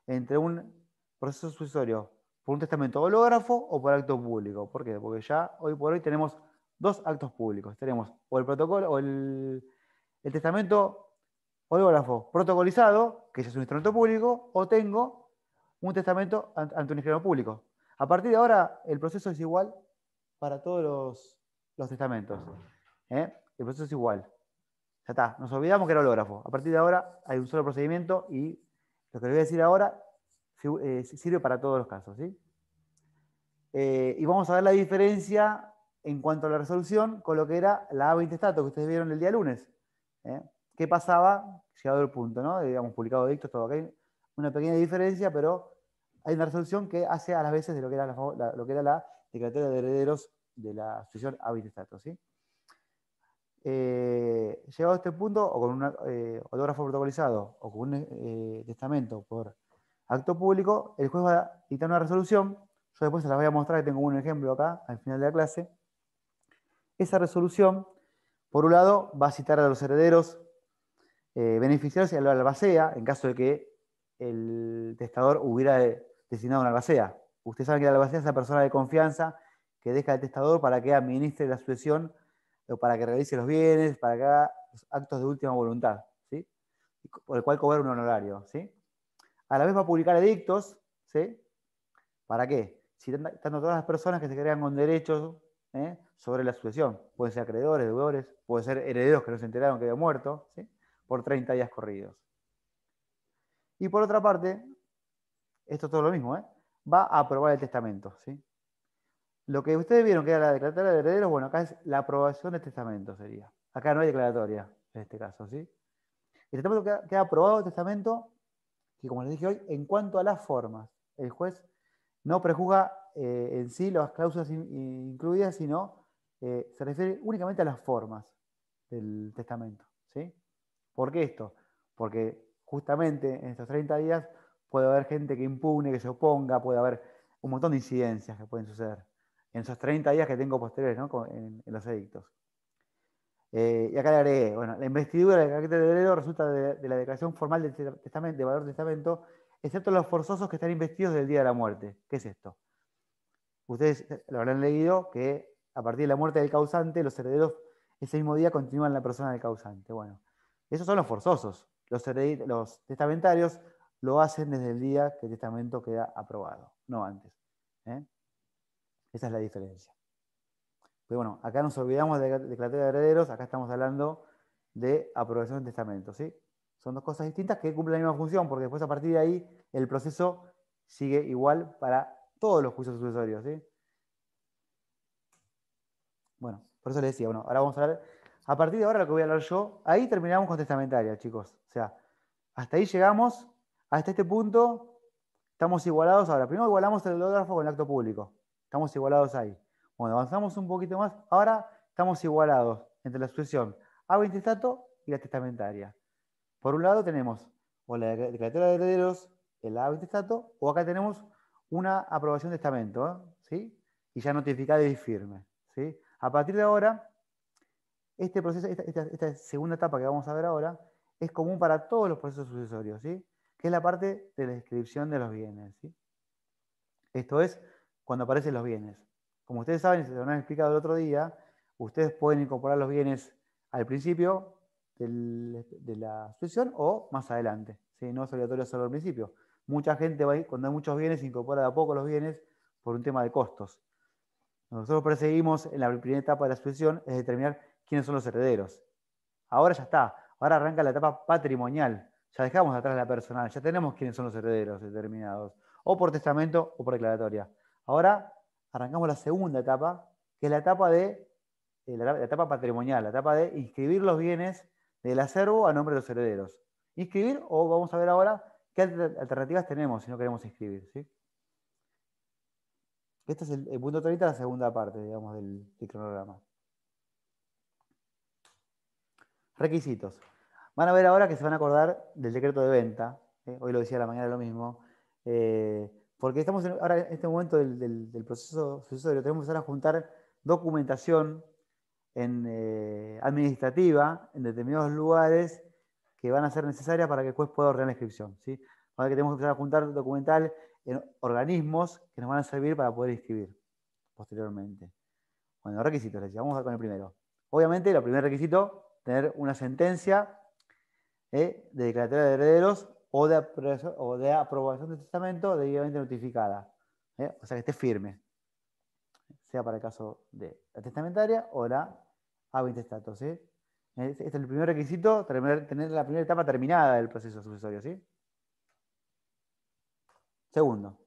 entre un proceso sucesorio por un testamento hológrafo o por acto público. ¿Por qué? Porque ya hoy por hoy tenemos dos actos públicos. Tenemos o el protocolo o el testamento hológrafo protocolizado, que ya es un instrumento público, o tengo un testamento ante un escribano público. A partir de ahora, el proceso es igual para todos los testamentos. El proceso es igual. Ya está, nos olvidamos que era hológrafo. A partir de ahora hay un solo procedimiento y lo que les voy a decir ahora sirve para todos los casos. ¿Sí? Y vamos a ver la diferencia en cuanto a la resolución con lo que era la ave intestato que ustedes vieron el día lunes. ¿Qué pasaba? Llegado el punto, ¿no? Digamos, publicado dictos, todo. Acá hay una pequeña diferencia, pero hay una resolución que hace a las veces de lo que era la declaratoria de herederos de la sucesión ave intestato, ¿sí? Llegado a este punto, o con un hológrafo protocolizado, o con un testamento por acto público, el juez va a dictar una resolución. Yo después se las voy a mostrar, que tengo un ejemplo acá, al final de la clase. Esa resolución, por un lado, va a citar a los herederos beneficiarios y a la albacea, en caso de que el testador hubiera designado una albacea. Ustedes saben que la albacea es la persona de confianza que deja al testador para que administre la sucesión, o para que realice los bienes, para que haga los actos de última voluntad, ¿sí? Por el cual cobra un honorario, ¿sí? A la vez va a publicar edictos, ¿sí? ¿Para qué? Citando todas las personas que se crean con derechos sobre la sucesión. Pueden ser acreedores, deudores, pueden ser herederos que no se enteraron que había muerto, ¿sí? Por 30 días corridos. Y por otra parte, esto es todo lo mismo, va a aprobar el testamento, ¿sí? Lo que ustedes vieron que era la declaratoria de herederos, bueno, acá es la aprobación del testamento, sería. Acá no hay declaratoria, en este caso, ¿sí? El testamento queda aprobado, el testamento, que como les dije hoy, en cuanto a las formas, el juez no prejuzga en sí las cláusulas incluidas, sino se refiere únicamente a las formas del testamento, ¿sí? ¿Por qué esto? Porque justamente en estos 30 días puede haber gente que impugne, que se oponga, puede haber un montón de incidencias que pueden suceder en esos 30 días que tengo posteriores, ¿no? en los edictos. Y acá le agregué, bueno, la investidura del carácter de heredero resulta de la declaración formal del testamento, de valor del testamento, excepto los forzosos que están investidos del día de la muerte. ¿Qué es esto? Ustedes lo habrán leído que a partir de la muerte del causante, los herederos ese mismo día continúan la persona del causante. Bueno, esos son los forzosos. Los testamentarios lo hacen desde el día que el testamento queda aprobado, no antes. Esa es la diferencia. Pero bueno, acá nos olvidamos de declaratoria de herederos, acá estamos hablando de aprobación del testamento, ¿sí? Son dos cosas distintas que cumplen la misma función, porque después a partir de ahí el proceso sigue igual para todos los juicios sucesorios, ¿sí? Bueno, por eso les decía, bueno, ahora vamos a hablar, a partir de ahora lo que voy a hablar yo, ahí terminamos con testamentaria, chicos. O sea, hasta ahí llegamos, hasta este punto estamos igualados. Ahora, primero igualamos el hológrafo con el acto público. Estamos igualados ahí. Bueno, avanzamos un poquito más. Ahora estamos igualados entre la sucesión a intestato y la testamentaria. Por un lado tenemos o la declaratoria de herederos, el a intestato, o acá tenemos una aprobación de testamento, ¿sí? Y ya notificada y firme, ¿sí? A partir de ahora, este proceso, esta segunda etapa que vamos a ver ahora, es común para todos los procesos sucesorios, ¿sí? Que es la parte de la descripción de los bienes, ¿sí? Esto es cuando aparecen los bienes. Como ustedes saben, se lo han explicado el otro día, ustedes pueden incorporar los bienes al principio de la sucesión o más adelante, ¿sí? No es obligatorio hacerlo al principio. Mucha gente, cuando hay muchos bienes, incorpora de a poco los bienes por un tema de costos. Nosotros perseguimos en la primera etapa de la sucesión es determinar quiénes son los herederos. Ahora ya está, ahora arranca la etapa patrimonial. Ya dejamos atrás la personal, ya tenemos quiénes son los herederos determinados, o por testamento o por declaratoria. Ahora arrancamos la segunda etapa, que es la etapa la etapa patrimonial, la etapa de inscribir los bienes del acervo a nombre de los herederos. Inscribir, o vamos a ver ahora qué alternativas tenemos si no queremos inscribir, ¿sí? Este es el punto 30, la segunda parte, digamos, del cronograma. Requisitos. Van a ver ahora que se van a acordar del decreto de venta. Hoy lo decía a la mañana lo mismo. Porque estamos ahora en este momento del proceso sucesorio. Tenemos que empezar a juntar documentación administrativa en determinados lugares que van a ser necesarias para que el juez pueda ordenar la inscripción, ¿sí? Ahora que tenemos que empezar a juntar documental en organismos que nos van a servir para poder inscribir posteriormente. Bueno, requisitos, les decía. Vamos a ver con el primero. Obviamente, el primer requisito, tener una sentencia de declaratoria de herederos o de aprobación de testamento debidamente notificada. O sea, que esté firme. Sea para el caso de la testamentaria o la ab intestato, ¿sí? Este es el primer requisito, tener la primera etapa terminada del proceso sucesorio, ¿sí? Segundo,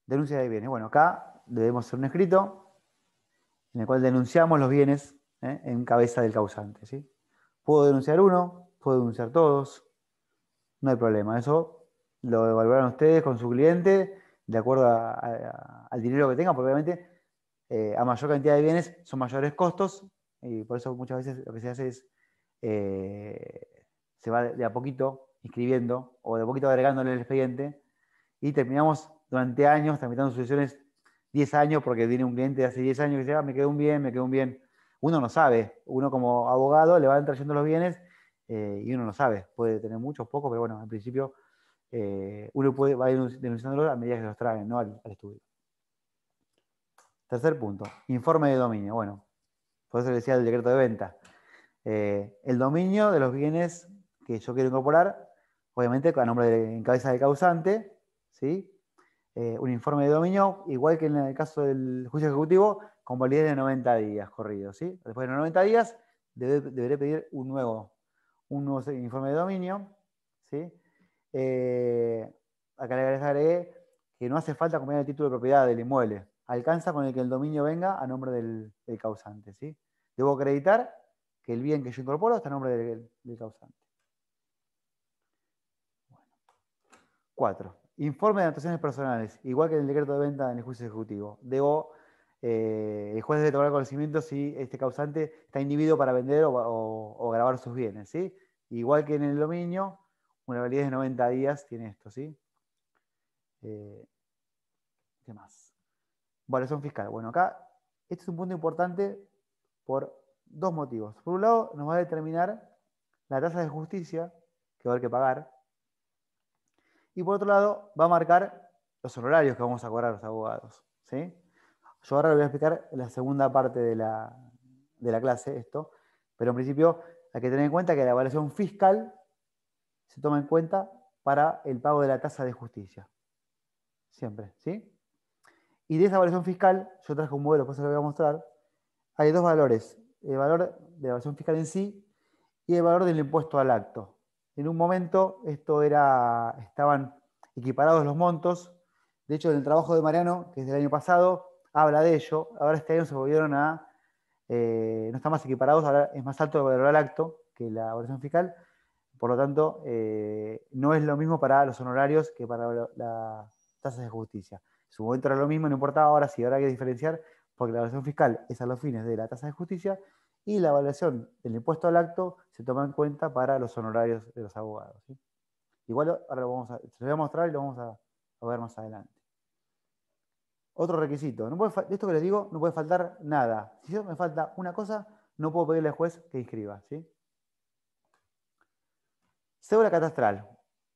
denuncia de bienes. Bueno, acá debemos hacer un escrito en el cual denunciamos los bienes en cabeza del causante, ¿sí? Puedo denunciar uno, puedo denunciar todos, no hay problema. Eso lo evaluarán ustedes con su cliente de acuerdo al dinero que tengan, porque obviamente a mayor cantidad de bienes son mayores costos y por eso muchas veces lo que se hace es se va de a poquito inscribiendo o de a poquito agregándole el expediente y terminamos durante años tramitando sucesiones 10 años porque viene un cliente de hace 10 años que dice, me quedó un bien, me quedó un bien. Uno no sabe, uno como abogado le van trayendo los bienes y uno no sabe, puede tener muchos, pocos, pero bueno, en principio uno va denunciándolos a medida que los traen, ¿no? al estudio. Tercer punto, informe de dominio. Bueno, por eso le decía el decreto de venta. El dominio de los bienes que yo quiero incorporar, obviamente a nombre en cabeza del causante, ¿sí? Un informe de dominio, igual que en el caso del juicio ejecutivo, con validez de 90 días corridos, ¿sí? Después de los 90 días deberé pedir un nuevo informe de dominio, ¿sí? Acá le agregaré que no hace falta acompañar el título de propiedad del inmueble. Alcanza con el que el dominio venga a nombre del causante, ¿sí? Debo acreditar que el bien que yo incorporo está a nombre del causante. Bueno. 4. Informe de anotaciones personales. Igual que en el decreto de venta en el juicio ejecutivo. El juez debe tomar conocimiento si este causante está inhibido para vender o grabar sus bienes, ¿sí? Igual que en el dominio, una validez de 90 días tiene esto, ¿sí? ¿Qué más? Evaluación fiscal. Bueno, acá este es un punto importante por dos motivos. Por un lado, nos va a determinar la tasa de justicia que va a haber que pagar. Y por otro lado, va a marcar los honorarios que vamos a cobrar los abogados, ¿sí? Yo ahora le voy a explicar en la segunda parte de la clase esto, pero en principio hay que tener en cuenta que la evaluación fiscal se toma en cuenta para el pago de la tasa de justicia. Siempre, ¿sí? Y de esa evaluación fiscal, yo traje un modelo, después se lo voy a mostrar, hay dos valores, el valor de la evaluación fiscal en sí y el valor del impuesto al acto. En un momento estaban equiparados los montos De hecho, en el trabajo de Mariano, que es del año pasado, habla de ello. Ahora este año se volvieron a... no están más equiparados, ahora es más alto el valor al acto que la evaluación fiscal. Por lo tanto, no es lo mismo para los honorarios que para las tasas de justicia. En su momento era lo mismo, no importaba, ahora sí, ahora hay que diferenciar, porque la evaluación fiscal es a los fines de la tasa de justicia y la evaluación del impuesto al acto se toma en cuenta para los honorarios de los abogados, ¿sí? Igual ahora se lo voy a mostrar y lo vamos a ver más adelante. Otro requisito, de esto que les digo, no puede faltar nada. Si yo me falta una cosa, no puedo pedirle al juez que inscriba, ¿sí? Cédula catastral.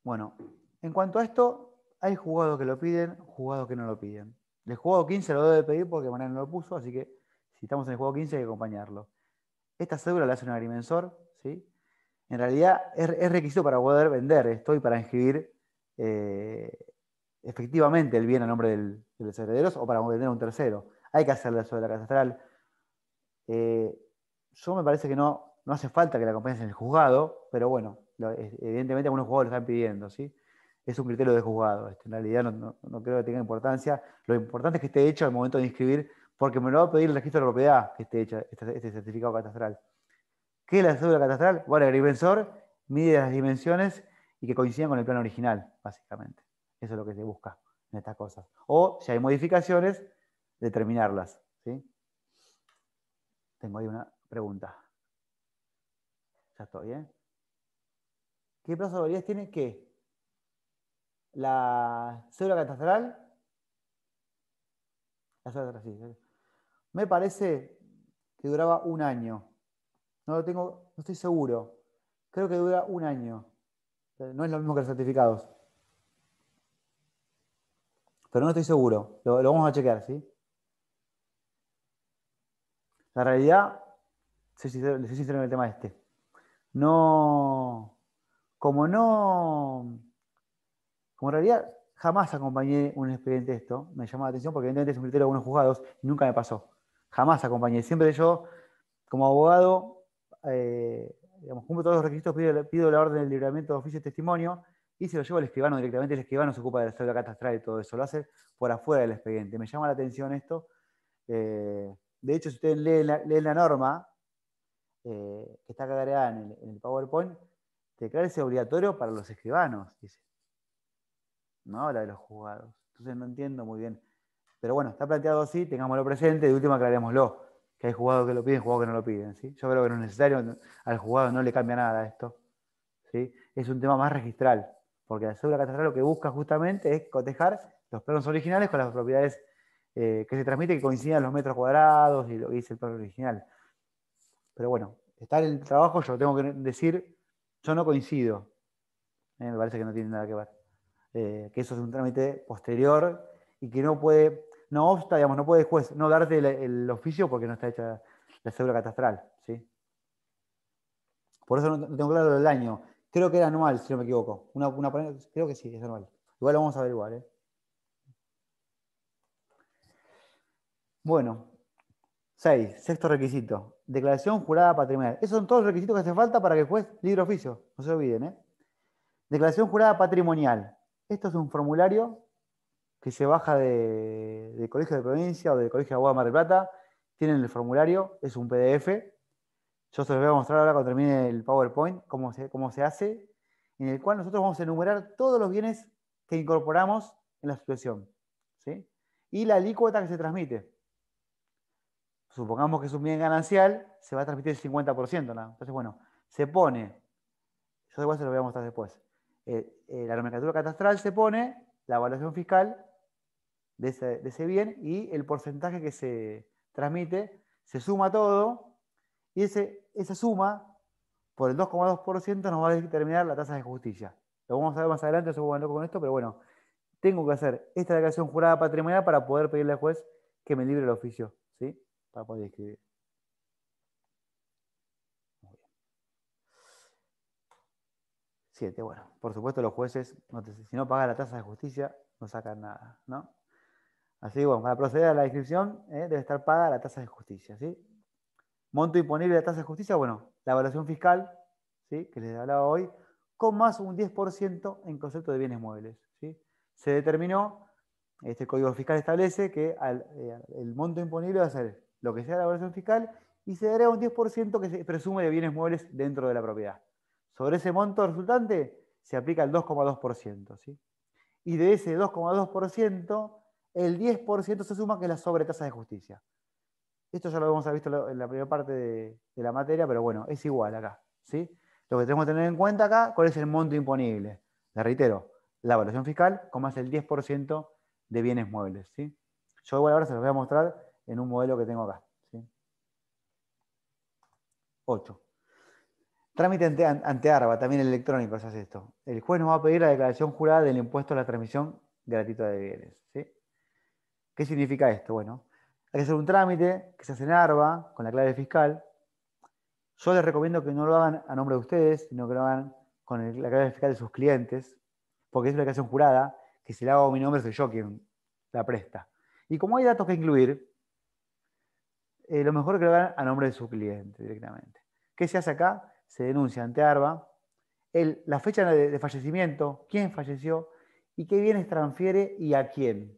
Bueno, en cuanto a esto, hay juzgados que lo piden, juzgados que no lo piden. El juzgado 15 lo debe pedir porque Mariano no lo puso, así que si estamos en el juzgado 15 hay que acompañarlo. Esta cédula la hace un agrimensor, ¿sí? En realidad es requisito para poder vender esto y para inscribir efectivamente el bien a nombre de los herederos o para vender a un tercero. Hay que hacerle eso de la catastral. Yo me parece que no hace falta que la acompañes en el juzgado, pero bueno, evidentemente algunos juzgados lo están pidiendo, ¿sí? Es un criterio de juzgado. En realidad no creo que tenga importancia. Lo importante es que esté hecho al momento de inscribir, porque me lo va a pedir el registro de propiedad que esté hecho este certificado catastral. ¿Qué es la cédula catastral? Bueno, el agrimensor mide las dimensiones y que coincidan con el plano original, básicamente. Eso es lo que se busca en estas cosas. O, si hay modificaciones, determinarlas, ¿sí? Tengo ahí una pregunta. Ya estoy, ¿eh? ¿Qué plazo de validez tiene? ¿Qué? La cédula catastral. La cédula catastral, sí. Me parece que duraba un año. No estoy seguro. Creo que dura un año. No es lo mismo que los certificados. Pero no estoy seguro. Lo vamos a chequear, ¿sí? La realidad, les soy sincero en el tema este. Como en realidad jamás acompañé un expediente de esto, me llamó la atención porque evidentemente es un criterio de algunos juzgados y nunca me pasó. Jamás acompañé. Siempre yo, como abogado, cumplo todos los requisitos, pido la orden del libramiento de oficio de testimonio y se lo llevo al escribano directamente. El escribano se ocupa de la cédula catastral y todo eso. Lo hace por afuera del expediente. Me llama la atención esto. De hecho, si ustedes leen la norma, que está acá agregada en el PowerPoint, declararse obligatorio para los escribanos, dice. No habla de los juzgados. Entonces no entiendo muy bien. Pero bueno, está planteado así, tengámoslo presente, de última aclarémoslo. Que hay juzgados que lo piden, juzgados que no lo piden, ¿sí? Yo creo que no es necesario, al juzgado no le cambia nada esto, ¿sí? Es un tema más registral, porque la cédula catastral lo que busca justamente es cotejar los planos originales con las propiedades que se transmiten, que coincidan los metros cuadrados y lo que dice el plano original. Pero bueno, está en el trabajo, yo tengo que decir, yo no coincido. Me parece que no tiene nada que ver. Que eso es un trámite posterior y que no obsta, digamos, no puede el juez no darte el oficio porque no está hecha la cédula catastral, ¿sí? Por eso no tengo claro el año. Creo que era anual, si no me equivoco. Creo que sí, es anual. Igual lo vamos a ver igual, ¿eh? Bueno, 6, sexto requisito. Declaración jurada patrimonial. Esos son todos los requisitos que hace falta para que el juez libre oficio. No se olviden, ¿eh? Declaración jurada patrimonial. Esto es un formulario que se baja del Colegio de Provincia o del Colegio de Abogados de Mar del Plata. Tienen el formulario, es un PDF. Yo se los voy a mostrar ahora cuando termine el PowerPoint, cómo se hace, en el cual nosotros vamos a enumerar todos los bienes que incorporamos en la sucesión, ¿sí? Y la alícuota que se transmite. Supongamos que es un bien ganancial, se va a transmitir el 50%, ¿no? Entonces, bueno, se pone, yo igual se lo voy a mostrar después, la nomenclatura catastral se pone, la evaluación fiscal de ese bien y el porcentaje que se transmite, se suma todo y esa suma por el 2,2% nos va a determinar la tasa de justicia. Lo vamos a ver más adelante, no se pongan locos con esto, pero bueno, tengo que hacer esta declaración jurada patrimonial para poder pedirle al juez que me libre el oficio, ¿sí? Para poder escribir. Muy bien. 7, bueno, por supuesto los jueces, si no pagan la tasa de justicia, no sacan nada, ¿no? Así que bueno, para proceder a la inscripción, debe estar paga la tasa de justicia, ¿sí? Monto imponible de la tasa de justicia, bueno, la evaluación fiscal, ¿sí? Que les hablaba hoy, con más un 10% en concepto de bienes muebles, ¿sí? Se determinó Este código fiscal establece que el monto imponible va a ser lo que sea la evaluación fiscal y se dará un 10% que se presume de bienes muebles dentro de la propiedad. Sobre ese monto resultante se aplica el 2,2%. ¿Sí? Y de ese 2,2%, el 10% se suma, que es la sobretasa de justicia. Esto ya lo hemos visto en la primera parte de la materia, pero bueno, es igual acá. ¿Sí? Lo que tenemos que tener en cuenta acá, ¿cuál es el monto imponible? Les reitero, la evaluación fiscal, como es el 10% de bienes muebles. ¿Sí? Yo igual ahora se los voy a mostrar en un modelo que tengo acá. ¿Sí? 8. Trámite ante ARBA, también electrónico se hace esto. El juez nos va a pedir la declaración jurada del impuesto a la transmisión gratuita de bienes. ¿Sí? ¿Qué significa esto? Bueno, hay que hacer un trámite que se hace en ARBA con la clave fiscal. Yo les recomiendo que no lo hagan a nombre de ustedes, sino que lo hagan con la clave fiscal de sus clientes, porque es una declaración jurada, que si la hago a mi nombre soy yo quien la presta. Y como hay datos que incluir, lo mejor es que lo hagan a nombre de su cliente directamente. ¿Qué se hace acá? Se denuncia ante ARBA la fecha de fallecimiento, quién falleció y qué bienes transfiere y a quién.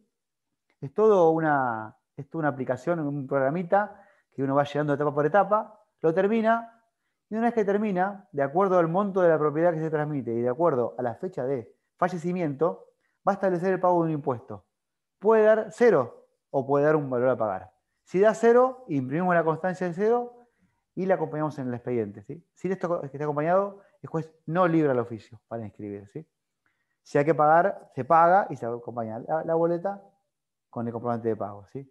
Es toda una aplicación, un programita que uno va llegando etapa por etapa, lo termina, y una vez que termina, de acuerdo al monto de la propiedad que se transmite y de acuerdo a la fecha de fallecimiento, va a establecer el pago de un impuesto. Puede dar 0 o puede dar un valor a pagar. Si da 0, imprimimos la constancia de 0 y la acompañamos en el expediente. ¿Sí? Si esto que está acompañado, el juez no libra el oficio para inscribir. ¿Sí? Si hay que pagar, se paga y se acompaña la boleta con el comprobante de pago. ¿Sí?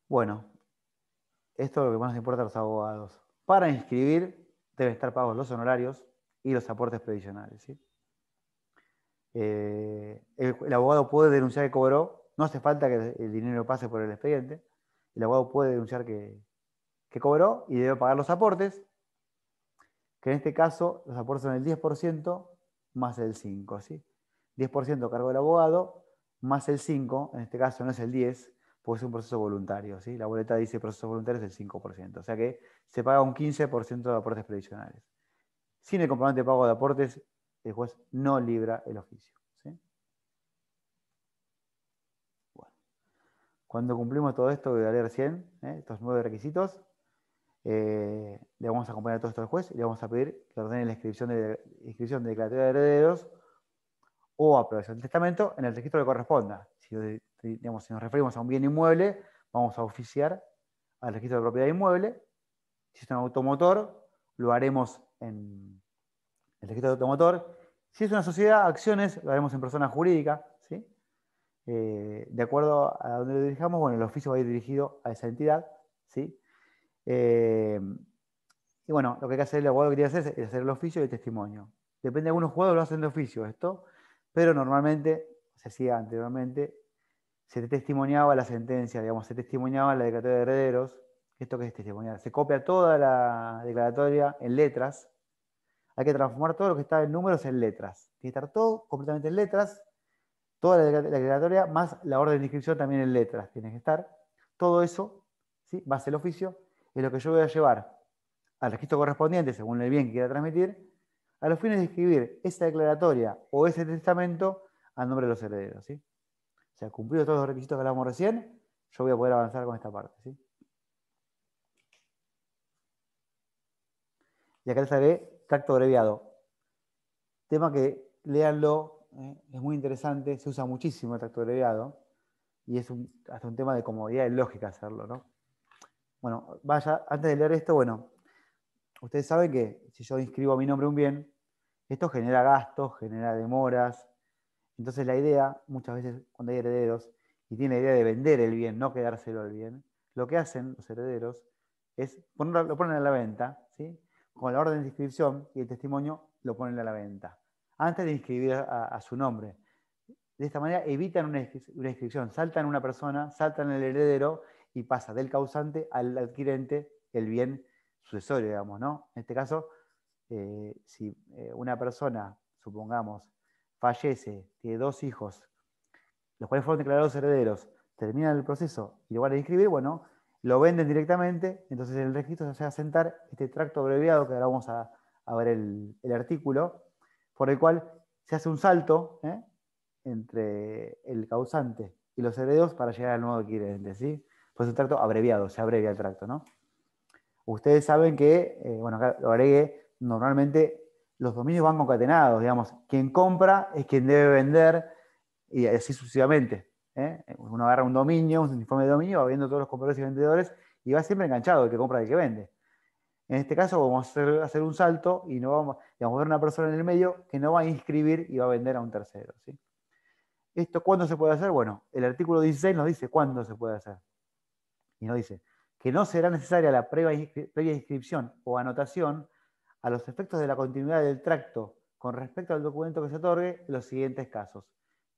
Bueno, esto es lo que más nos importa a los abogados. Para inscribir deben estar pagos los honorarios y los aportes previsionales. ¿Sí? El abogado puede denunciar que cobró, no hace falta que el dinero pase por el expediente. El abogado puede denunciar que cobró y debe pagar los aportes, que en este caso los aportes son el 10% más el 5%. ¿Sí? 10% a cargo del abogado más el 5%, en este caso no es el 10%, porque es un proceso voluntario. ¿Sí? La boleta dice proceso voluntario es el 5%, o sea que se paga un 15% de aportes previsionales. Sin el comprobante de pago de aportes, el juez no libra el oficio. ¿Sí? Bueno. Cuando cumplimos todo esto que daré recién, estos 9 requisitos, le vamos a acompañar todo esto al juez y le vamos a pedir que ordene la inscripción de declaratoria de herederos o aprobación del testamento en el registro que corresponda. Si nos referimos a un bien inmueble, vamos a oficiar al registro de propiedad inmueble. Si es un automotor, lo haremos en el registro de automotor. Si es una sociedad, acciones, lo haremos en persona jurídica. ¿Sí? De acuerdo a donde lo dirijamos, bueno, el oficio va a ir dirigido a esa entidad. ¿Sí? Y bueno, lo que hay que hacer, el abogado que tiene que hacer es hacer el oficio y el testimonio. Depende de algunos juegos lo hacen de oficio esto, pero normalmente, se hacía anteriormente, se testimoniaba la sentencia, digamos, se testimoniaba la declaratoria de herederos. ¿Esto qué es testimoniar? Se copia toda la declaratoria en letras. Hay que transformar todo lo que está en números en letras. Tiene que estar todo completamente en letras. Toda la declaratoria más la orden de inscripción también en letras. Tiene que estar. Todo eso, ¿sí? Va a ser el oficio. Es lo que yo voy a llevar al registro correspondiente, según el bien que quiera transmitir, a los fines de escribir esa declaratoria o ese testamento a nombre de los herederos. ¿Sí? O sea, cumplidos todos los requisitos que hablamos recién, yo voy a poder avanzar con esta parte. ¿Sí? Y acá les haré tracto abreviado. Tema que léanlo, es muy interesante, se usa muchísimo el tracto abreviado y es hasta un tema de comodidad y lógica hacerlo, ¿no? Bueno, antes de leer esto, bueno, ustedes saben que si yo inscribo a mi nombre un bien, esto genera gastos, genera demoras. Entonces la idea, muchas veces cuando hay herederos y tienen la idea de vender el bien, no quedárselo al bien, lo que hacen los herederos es lo ponen a la venta, ¿sí? Con la orden de inscripción y el testimonio lo ponen a la venta, antes de inscribir a su nombre. De esta manera evitan una inscripción, saltan una persona, saltan el heredero y pasa del causante al adquirente el bien sucesorio, digamos, ¿no? En este caso, si una persona, supongamos, fallece, tiene 2 hijos, los cuales fueron declarados herederos, terminan el proceso y lo van a inscribir, bueno, lo venden directamente, entonces en el registro se va a sentar este tracto abreviado, que ahora vamos a ver el artículo, por el cual se hace un salto entre el causante y los herederos para llegar al nuevo adquirente, ¿sí? Pues es un tracto abreviado, se abrevia el tracto, ¿no? Ustedes saben que, bueno, acá lo agregué, normalmente los dominios van concatenados, digamos, quien compra es quien debe vender y así sucesivamente. Uno agarra un dominio, un informe de dominio, va viendo todos los compradores y vendedores y va siempre enganchado el que compra y el que vende. En este caso vamos a hacer un salto y no vamos, digamos, a ver una persona en el medio que no va a inscribir y va a vender a un tercero, ¿sí? ¿Esto cuándo se puede hacer? Bueno, el artículo 16 nos dice cuándo se puede hacer. Y nos dice que no será necesaria la previa inscripción o anotación a los efectos de la continuidad del tracto con respecto al documento que se otorgue en los siguientes casos.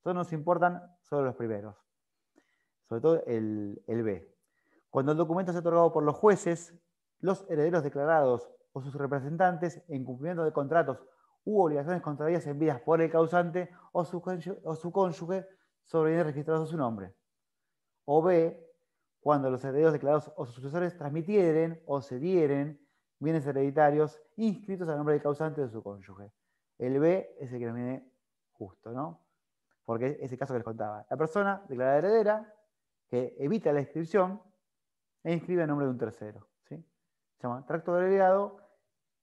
Solo nos importan solo los primeros, sobre todo el B. Cuando el documento es otorgado por los jueces, los herederos declarados o sus representantes en cumplimiento de contratos u obligaciones contraídas en vidas por el causante o su cónyuge sobre bienes registrados a su nombre. O B, cuando los herederos declarados o sus sucesores transmitieren o cedieren bienes hereditarios inscritos a nombre del causante o de su cónyuge. El B es el que nos viene justo, ¿no? Porque es el caso que les contaba. La persona declarada heredera que evita la inscripción e inscribe a nombre de un tercero, ¿sí? Se llama tracto abreviado.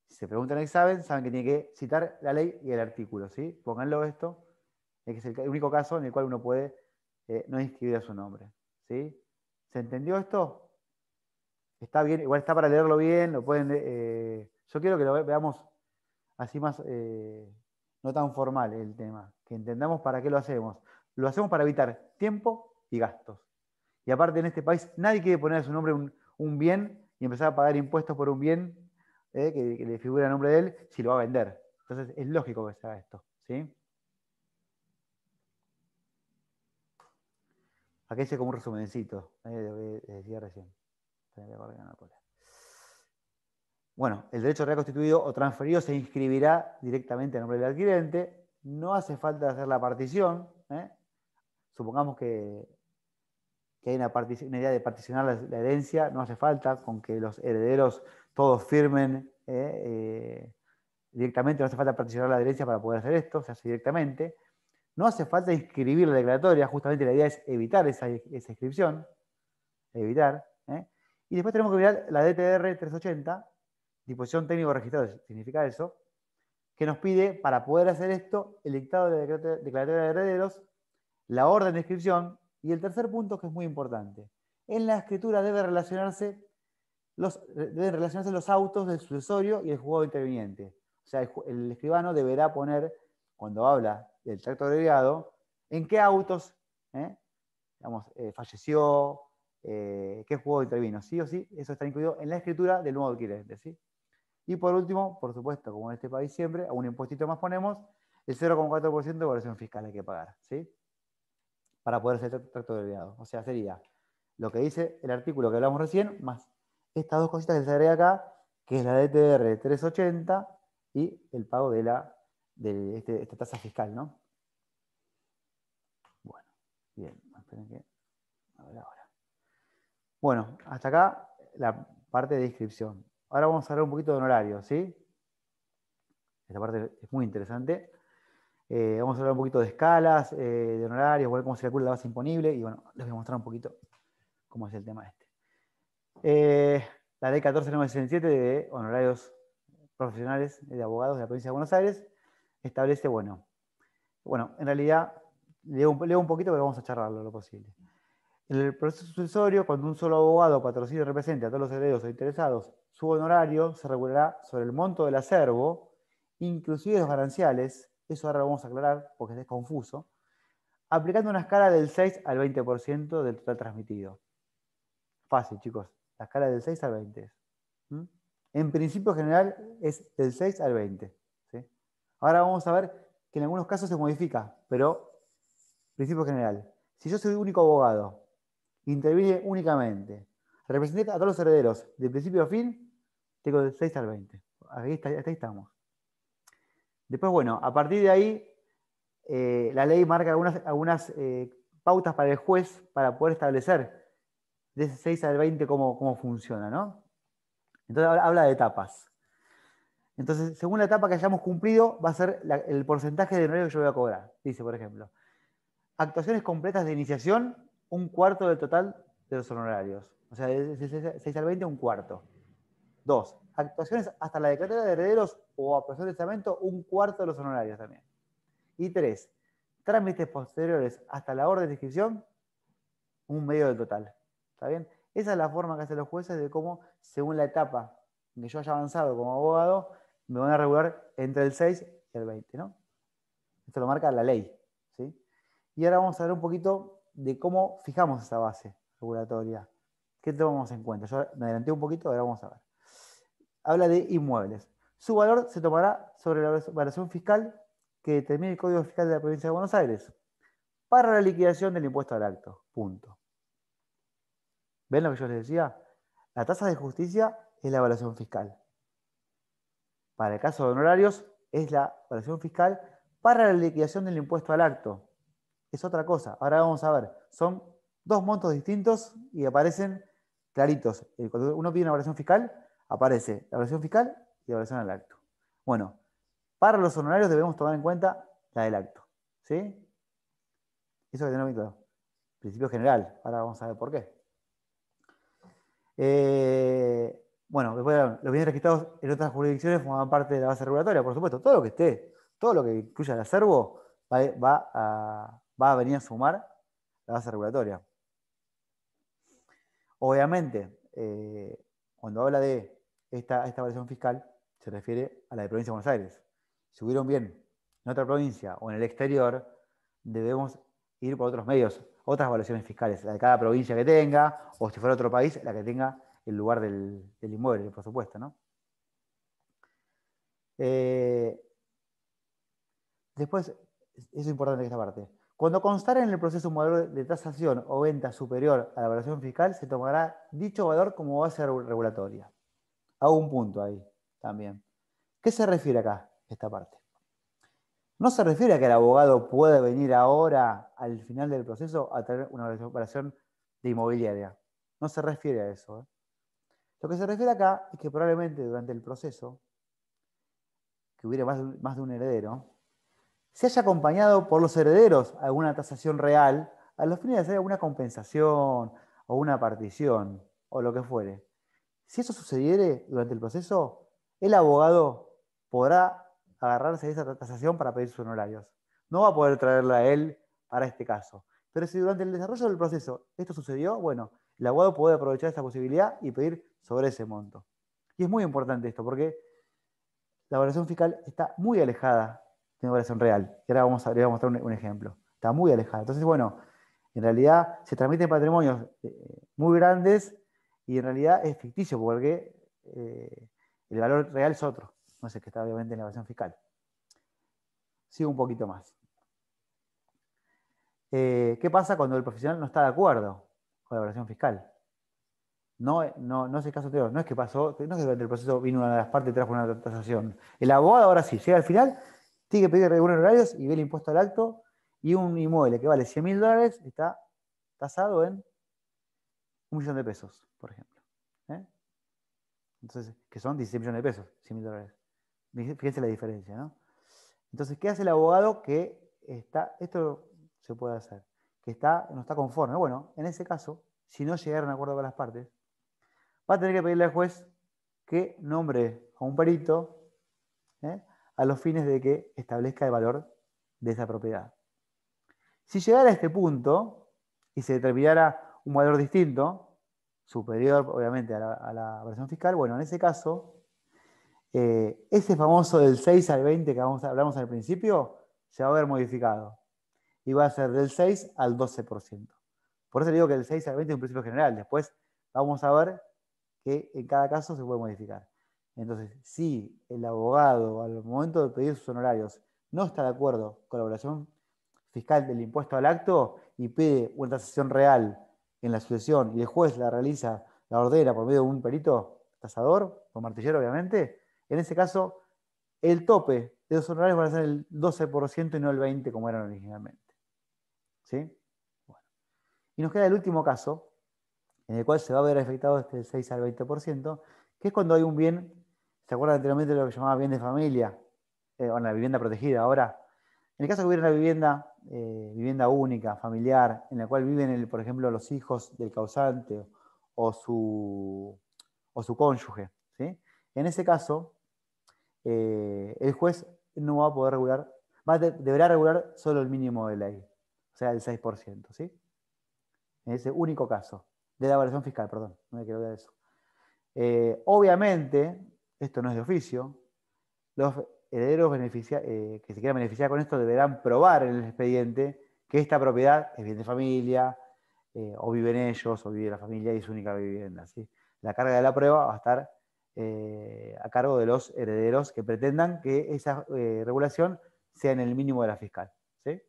Si se preguntan y saben que tiene que citar la ley y el artículo, ¿sí? Pónganlo esto, que es el único caso en el cual uno puede no inscribir a su nombre, ¿sí? ¿Se entendió esto? Está bien, igual está para leerlo bien, lo pueden. Yo quiero que lo veamos así más, no tan formal el tema, que entendamos para qué lo hacemos. Lo hacemos para evitar tiempo y gastos. Y aparte en este país nadie quiere poner a su nombre un bien y empezar a pagar impuestos por un bien que le figura el nombre de él si lo va a vender. Entonces es lógico que se haga esto, ¿sí? Aquí hice como un resumencito de lo que decía recién. Bueno, el derecho real constituido o transferido se inscribirá directamente a nombre del adquirente. No hace falta hacer la partición. Supongamos que hay una idea de particionar la herencia. No hace falta con que los herederos todos firmen directamente. No hace falta particionar la herencia para poder hacer esto. Se hace directamente. No hace falta inscribir la declaratoria. Justamente la idea es evitar esa inscripción. Evitar. Y después tenemos que mirar la DTR 380, disposición técnico registrada, significa eso, que nos pide, para poder hacer esto, el dictado de la declaratoria de herederos, la orden de inscripción, y el tercer punto que es muy importante. En la escritura deben relacionarse los autos del sucesorio y el juzgado interviniente. O sea, el escribano deberá poner, cuando habla del tracto abreviado, en qué autos falleció, qué juzgado intervino. Sí o sí, eso está incluido en la escritura del nuevo adquirente, ¿sí? Y por último, por supuesto, como en este país siempre, a un impuestito más ponemos, el 0,4% de evaluación fiscal hay que pagar, ¿sí? Para poder hacer el tracto abreviado. O sea, sería lo que dice el artículo que hablamos recién, más estas dos cositas que se agrega acá, que es la DTR 380 y el pago de esta tasa fiscal, ¿no? Bueno, bien, esperen que. A ver ahora. Bueno, hasta acá la parte de inscripción. Ahora vamos a hablar un poquito de honorarios, ¿sí? Esta parte es muy interesante. Vamos a hablar un poquito de escalas, de honorarios, ver cómo se calcula la base imponible y bueno, les voy a mostrar un poquito cómo es el tema este. La ley 14.967 de honorarios profesionales de abogados de la provincia de Buenos Aires establece, bueno, en realidad leo un poquito, pero vamos a charlarlo lo posible. En el proceso sucesorio, cuando un solo abogado patrocina y represente a todos los herederos o interesados, su honorario se regulará sobre el monto del acervo, inclusive los gananciales, eso ahora lo vamos a aclarar porque es confuso, aplicando una escala del 6 al 20% del total transmitido. Fácil, chicos, la escala del 6 al 20. En principio general es del 6 al 20. ¿Sí? Ahora vamos a ver que en algunos casos se modifica, pero principio general. Si yo soy el único abogado, interviene únicamente, representé a todos los herederos de principio a fin, tengo del 6 al 20. Hasta ahí estamos. Después, bueno, a partir de ahí, la ley marca algunas pautas para el juez para poder establecer de ese 6 al 20 cómo funciona, ¿no? Entonces habla de etapas. Entonces, según la etapa que hayamos cumplido, va a ser el porcentaje de honorario que yo voy a cobrar. Dice, por ejemplo, actuaciones completas de iniciación, 1/4 del total de los honorarios. O sea, de 6 al 20, 1/4. 2. Actuaciones hasta la declaratoria de herederos o aprobación de testamento, 1/4 de los honorarios también. Y 3. Trámites posteriores hasta la orden de inscripción, 1/2 del total. ¿Está bien? Esa es la forma que hacen los jueces de cómo, según la etapa en que yo haya avanzado como abogado, me van a regular entre el 6 y el 20, ¿no? Esto lo marca la ley, ¿sí? Y ahora vamos a ver un poquito de cómo fijamos esa base regulatoria. ¿Qué tomamos en cuenta? Yo me adelanté un poquito, ahora vamos a ver. Habla de inmuebles. Su valor se tomará sobre la variación fiscal que determine el Código Fiscal de la Provincia de Buenos Aires para la liquidación del impuesto al acto. Punto. ¿Ven lo que yo les decía? La tasa de justicia es la evaluación fiscal. Para el caso de honorarios, es la evaluación fiscal para la liquidación del impuesto al acto. Es otra cosa. Ahora vamos a ver. Son dos montos distintos y aparecen claritos. Cuando uno pide una evaluación fiscal, aparece la evaluación fiscal y la evaluación al acto. Bueno, para los honorarios debemos tomar en cuenta la del acto. ¿Sí? Eso que tenemos claro. Principio general. Ahora vamos a ver por qué. Bueno, después los bienes registrados en otras jurisdicciones forman parte de la base regulatoria, por supuesto. Todo lo que esté, todo lo que incluya el acervo va a venir a sumar la base regulatoria. Obviamente, cuando habla de esta evaluación fiscal, se refiere a la de Provincia de Buenos Aires. Si hubiera un bien en otra provincia o en el exterior, debemos ir por otros medios, otras evaluaciones fiscales, la de cada provincia que tenga, o si fuera otro país, la que tenga el lugar del inmueble, por supuesto, ¿no? Después, eso es importante esta parte. Cuando constara en el proceso un valor de tasación o venta superior a la evaluación fiscal, se tomará dicho valor como base regulatoria. Hago un punto ahí también. ¿Qué se refiere acá, esta parte? No se refiere a que el abogado pueda venir ahora, al final del proceso, a tener una evaluación de inmobiliaria. No se refiere a eso, ¿eh? Lo que se refiere acá es que probablemente durante el proceso, que hubiera más de un heredero, se haya acompañado por los herederos a alguna tasación real a los fines de hacer alguna compensación o una partición o lo que fuere. Si eso sucediere durante el proceso, el abogado podrá agarrarse de esa tasación para pedir sus honorarios. No va a poder traerla a él para este caso. Pero si durante el desarrollo del proceso esto sucedió, bueno, el abogado puede aprovechar esta posibilidad y pedir sobre ese monto. Y es muy importante esto porque la evaluación fiscal está muy alejada de una evaluación real. Y ahora vamos a mostrar un ejemplo. Está muy alejada. Entonces, bueno, en realidad se transmiten patrimonios muy grandes y en realidad es ficticio porque el valor real es otro. No es el que está obviamente en la evaluación fiscal. Sigo un poquito más. ¿Qué pasa cuando el profesional no está de acuerdo con la evaluación fiscal? No es el caso anterior. No es que pasó, no es que durante el proceso vino una de las partes y trajo una tasación. El abogado ahora sí, llega al final, tiene que pedir regular horarios y ve el impuesto al acto y un inmueble que vale $100.000 está tasado en $1 millón de pesos, por ejemplo. Entonces, que son 16 millones de pesos, $100.000. Fíjense la diferencia, ¿no? Entonces, ¿qué hace el abogado que esto se puede hacer, que no está conforme? Bueno, en ese caso, si no llegaron a acuerdo con las partes, va a tener que pedirle al juez que nombre a un perito a los fines de que establezca el valor de esa propiedad. Si llegara a este punto y se determinara un valor distinto, superior obviamente a la versión fiscal, bueno, en ese caso, ese famoso del 6 al 20 que hablamos al principio, se va a ver modificado. Y va a ser del 6 al 12%. Por eso digo que el 6 al 20 es un principio general. Después vamos a ver que en cada caso se puede modificar. Entonces, si el abogado al momento de pedir sus honorarios no está de acuerdo con la evaluación fiscal del impuesto al acto y pide una tasación real en la sucesión y el juez la ordena por medio de un perito tasador, o martillero obviamente, en ese caso el tope de los honorarios van a ser el 12% y no el 20% como eran originalmente. ¿Sí? Bueno. Y nos queda el último caso, en el cual se va a ver afectado este 6 al 20%, que es cuando hay un bien ¿Se acuerdan anteriormente de lo que se llamaba bien de familia? O la vivienda protegida. Ahora, en el caso que hubiera una vivienda única, familiar, en la cual viven, por ejemplo, los hijos del causante o su cónyuge, ¿sí? En ese caso, el juez no va a poder regular, deberá regular solo el mínimo de ley, o sea, el 6%, ¿sí? En ese único caso, de la evaluación fiscal, perdón, no me quiero olvidar de eso. Obviamente, esto no es de oficio, los herederos que se quieran beneficiar con esto deberán probar en el expediente que esta propiedad es bien de familia, o viven ellos, o vive la familia y es su única vivienda, ¿sí? La carga de la prueba va a estar a cargo de los herederos que pretendan que esa regulación sea en el mínimo de la fiscal, ¿sí?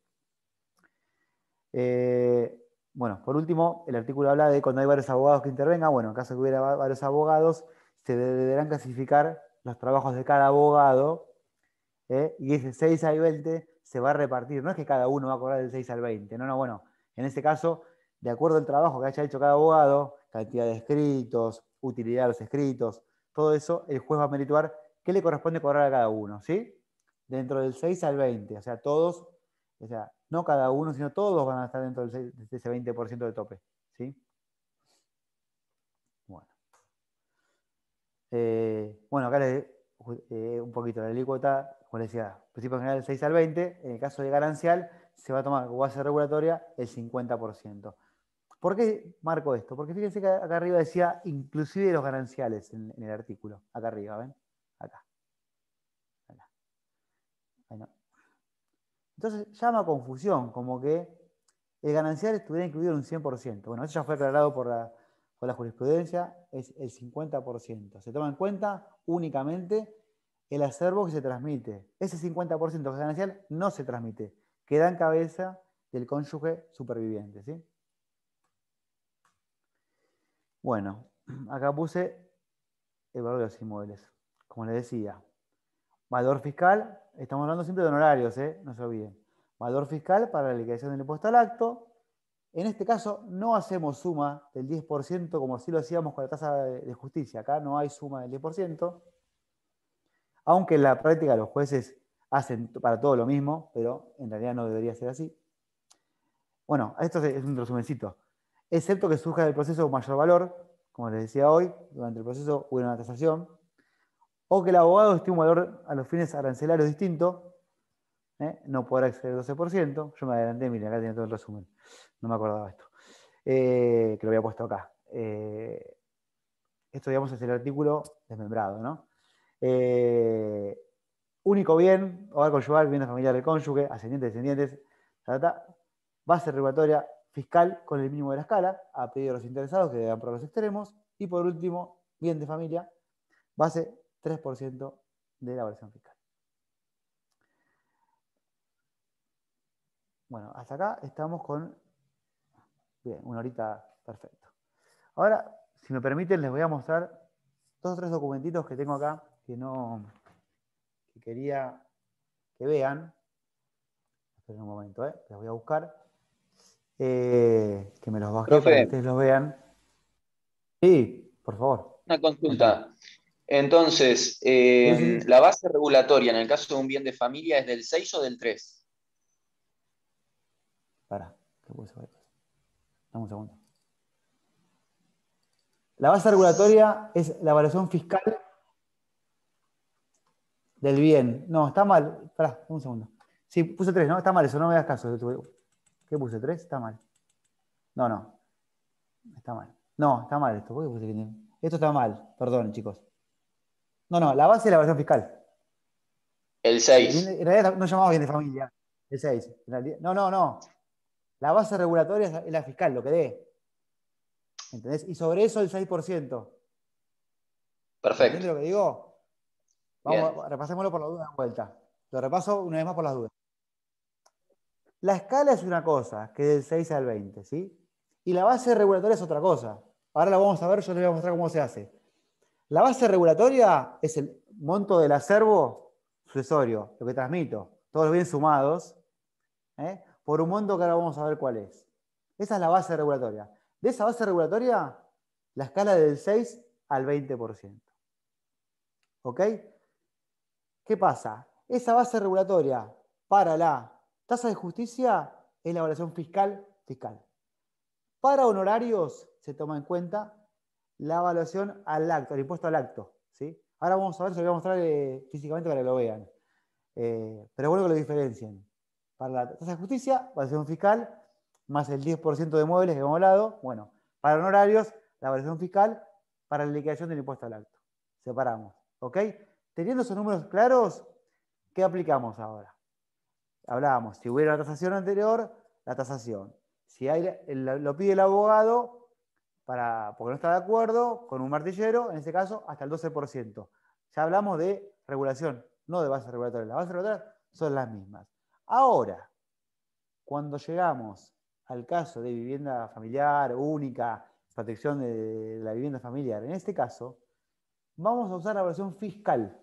Bueno, por último, el artículo habla de cuando hay varios abogados que intervengan. Bueno, en caso de que hubiera varios abogados, se deberán clasificar los trabajos de cada abogado, y ese 6 al 20 se va a repartir. No es que cada uno va a cobrar del 6 al 20. No, bueno. En ese caso, de acuerdo al trabajo que haya hecho cada abogado, cantidad de escritos, utilidad de los escritos, todo eso, el juez va a merituar qué le corresponde cobrar a cada uno, ¿sí? Dentro del 6 al 20. O sea, todos, o sea, no cada uno, sino todos van a estar dentro de ese 20% de tope, ¿sí? Bueno. Bueno, acá un poquito la alícuota, como les decía, principio general del 6 al 20, en el caso de ganancial se va a tomar como base regulatoria el 50%. ¿Por qué marco esto? Porque fíjense que acá arriba decía inclusive los gananciales en el artículo, acá arriba, ¿ven? Acá. Ahí no. Entonces llama a confusión, como que el ganancial estuviera incluido en un 100%. Bueno, eso ya fue aclarado por la jurisprudencia, es el 50%. Se toma en cuenta únicamente el acervo que se transmite. Ese 50% ganancial no se transmite, queda en cabeza del cónyuge superviviente, ¿sí? Bueno, acá puse el valor de los inmuebles. Como les decía, valor fiscal, estamos hablando siempre de honorarios, no se olviden. Valor fiscal para la liquidación del impuesto al acto. En este caso no hacemos suma del 10% como si lo hacíamos con la tasa de justicia. Acá no hay suma del 10%, aunque en la práctica los jueces hacen para todo lo mismo, pero en realidad no debería ser así. Bueno, esto es un resumencito. Excepto que surja del proceso un mayor valor, como les decía hoy, durante el proceso hubo una tasación, o que el abogado estime un valor a los fines arancelarios distinto, no podrá exceder el 12%. Yo me adelanté, miren, acá tiene todo el resumen. No me acordaba esto. Que lo había puesto acá. Esto, digamos, es el artículo desmembrado, ¿no? Único bien, hogar conyugal, bienes familiar del cónyuge, ascendientes, descendientes, base regulatoria fiscal con el mínimo de la escala, a pedido de los interesados que deban por los extremos, y por último, bien de familia, base 3% de la evaluación fiscal. Bueno, hasta acá estamos con... Bien, una horita, perfecto. Ahora, si me permiten, les voy a mostrar 2 o 3 documentitos que tengo acá que quería que vean. Esperen un momento, los voy a buscar. Que me los bajé para que ustedes los vean. Sí, por favor. Una consulta. Entonces, Sí. ¿la base regulatoria en el caso de un bien de familia es del 6 o del 3? Pará, ¿qué puede ser? Dame un segundo. La base regulatoria es la evaluación fiscal del bien. No, está mal. Pará, un segundo. Sí, puse 3, ¿no? Está mal eso, no me hagas caso. ¿Qué puse? ¿3? Está mal. No. Está mal. No, está mal esto. ¿Por qué puse que tiene? Esto está mal. Perdón, chicos. No, la base es la evaluación fiscal. El 6. En realidad no llamamos bien de familia. El 6. No. La base regulatoria es la fiscal, lo que dé. ¿Entendés? Y sobre eso el 6%. Perfecto. ¿Entiendes lo que digo? Vamos, repasémoslo por la duda de vuelta. Lo repaso una vez más por las dudas. La escala es una cosa, que es del 6 al 20, ¿sí? Y la base regulatoria es otra cosa. Ahora la vamos a ver, yo les voy a mostrar cómo se hace. La base regulatoria es el monto del acervo sucesorio, lo que transmito, todos los bienes sumados, por un monto que ahora vamos a ver cuál es. Esa es la base regulatoria. De esa base regulatoria, la escala es del 6 al 20%. ¿Ok? ¿Qué pasa? Esa base regulatoria para la tasa de justicia es la evaluación fiscal. Para honorarios se toma en cuenta la evaluación al acto, el impuesto al acto. ¿Sí? Ahora vamos a ver, se lo voy a mostrar físicamente para que lo vean. Pero bueno que lo diferencien. Para la tasa de justicia, evaluación fiscal, más el 10% de muebles que hemos hablado. Bueno, para honorarios, la evaluación fiscal para la liquidación del impuesto al acto. Separamos. ¿Ok? Teniendo esos números claros, ¿qué aplicamos ahora? Hablábamos, si hubiera una tasación anterior, la tasación. Si lo pide el abogado, porque no está de acuerdo, con un martillero, en ese caso, hasta el 12%. Ya hablamos de regulación, no de bases regulatorias. Las bases regulatorias son las mismas. Ahora, cuando llegamos al caso de vivienda familiar, única, protección de la vivienda familiar, en este caso, vamos a usar la evaluación fiscal.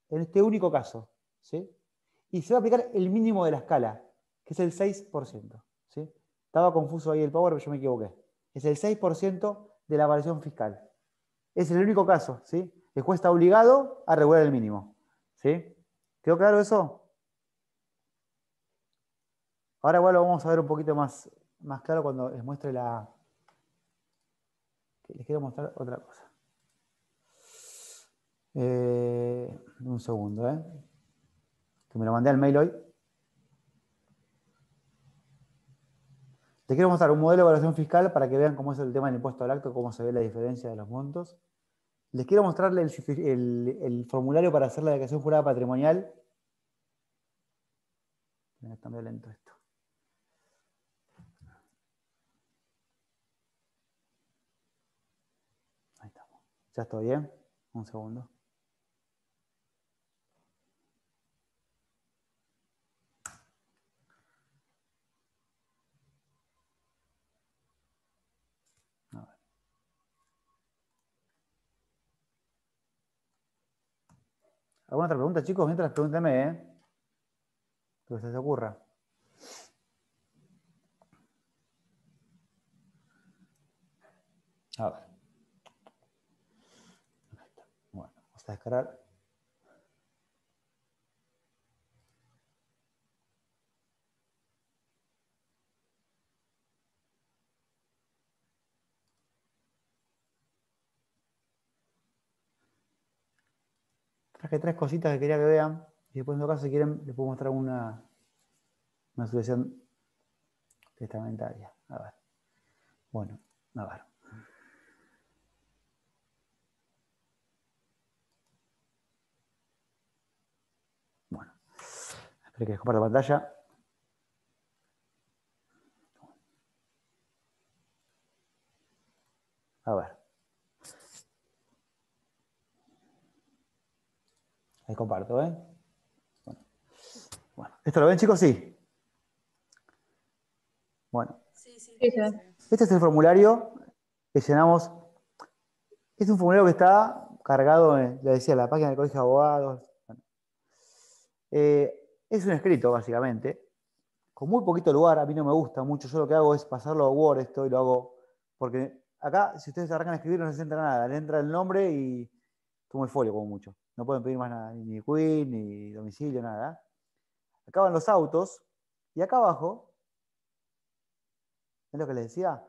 En este único caso. ¿Sí? Y se va a aplicar el mínimo de la escala, que es el 6%. ¿Sí? Estaba confuso ahí el power, pero yo me equivoqué. Es el 6% de la evaluación fiscal. Es el único caso. ¿Sí? El juez está obligado a regular el mínimo. ¿Sí? ¿Quedó claro eso? Ahora igual lo vamos a ver un poquito más claro cuando les muestre la... Les quiero mostrar otra cosa. Un segundo, que me lo mandé al mail hoy. Les quiero mostrar un modelo de evaluación fiscal para que vean cómo es el tema del impuesto al acto, cómo se ve la diferencia de los montos. Les quiero mostrarle el formulario para hacer la declaración jurada patrimonial. Está medio lento esto. Ahí estamos. ¿Ya estoy bien? Un segundo. A ver. ¿Alguna otra pregunta, chicos? Mientras pregúntenme, lo que se les ocurra. A ver. Bueno, vamos a descargar. Traje 3 cositas que quería que vean. Y después, en todo caso, si quieren, les puedo mostrar una sucesión testamentaria. A ver. Bueno, a ver. Bueno. Espero que les comparta pantalla. A ver. Ahí comparto, Bueno. ¿Esto lo ven, chicos? Sí. Bueno. Sí. Este es el formulario que llenamos. Es un formulario que está cargado, le decía, en la página del Colegio de Abogados. Bueno. Es un escrito, básicamente, con muy poquito lugar. A mí no me gusta mucho. Yo lo que hago es pasarlo a Word esto y lo hago porque acá, si ustedes arrancan a escribir, no les entra nada. Le entra el nombre y tomo el folio como mucho. No pueden pedir más nada, ni quit, ni domicilio, nada. Acá van los autos y acá abajo, es lo que les decía,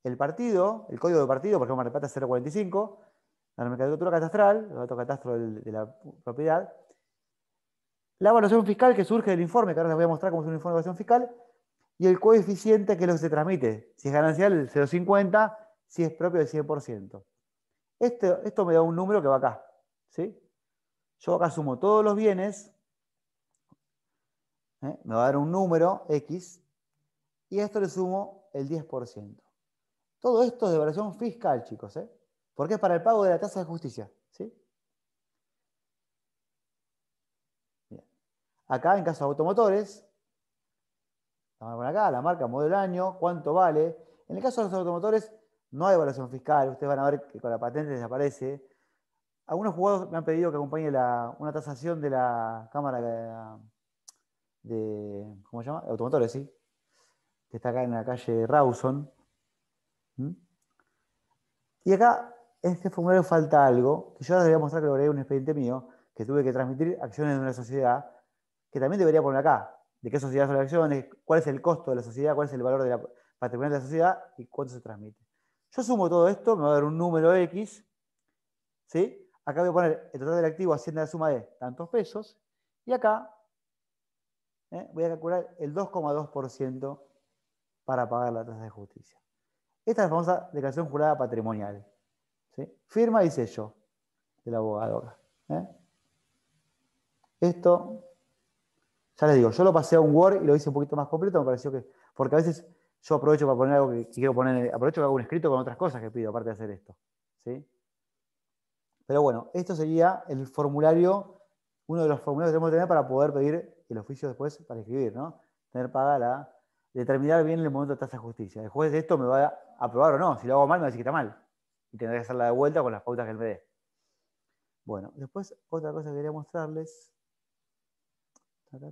el partido, el código de partido, por ejemplo, Mar del Plata 045, la nomenclatura catastral, los datos catastro de la propiedad, la evaluación fiscal que surge del informe, que ahora les voy a mostrar cómo es un informe de evaluación fiscal, y el coeficiente que es lo que se transmite. Si es ganancial, el 0,50, si es propio, el 100%. Esto me da un número que va acá. ¿Sí? Yo acá sumo todos los bienes, me va a dar un número, X, y a esto le sumo el 10%. Todo esto es de evaluación fiscal, chicos, porque es para el pago de la tasa de justicia. ¿Sí? Bien. Acá, en caso de automotores, vamos a poner acá la marca, modelo, año, cuánto vale. En el caso de los automotores, no hay evaluación fiscal. Ustedes van a ver que con la patente desaparece. Algunos jugadores me han pedido que acompañe una tasación de la Cámara de ¿cómo se llama? De automotores, sí. Que está acá en la calle Rawson. Y acá este formulario falta algo, que yo ahora les voy a mostrar que lo agregué en un expediente mío, que tuve que transmitir acciones de una sociedad, que también debería poner acá, de qué sociedad son las acciones, cuál es el costo de la sociedad, cuál es el valor de la patrimonial de la sociedad y cuánto se transmite. Yo sumo todo esto, me va a dar un número X, ¿sí? Acá voy a poner el total del activo asciende a la suma de tantos pesos, y acá voy a calcular el 2,2% para pagar la tasa de justicia. Esta es la famosa declaración jurada patrimonial. ¿Sí? Firma y sello del abogado acá. Esto, ya les digo, yo lo pasé a un Word y lo hice un poquito más completo, me pareció que, porque a veces yo aprovecho para poner algo que quiero poner, aprovecho que hago un escrito con otras cosas que pido, aparte de hacer esto. ¿Sí? Pero bueno, esto sería el formulario, uno de los formularios que tenemos que tener para poder pedir el oficio después para escribir, ¿no? Tener paga determinar bien el momento de tasa de justicia. El juez de esto me va a aprobar o no. Si lo hago mal, me va a decir que está mal. Y tendré que hacerla de vuelta con las pautas que él me dé. Bueno, después otra cosa que quería mostrarles. A ver,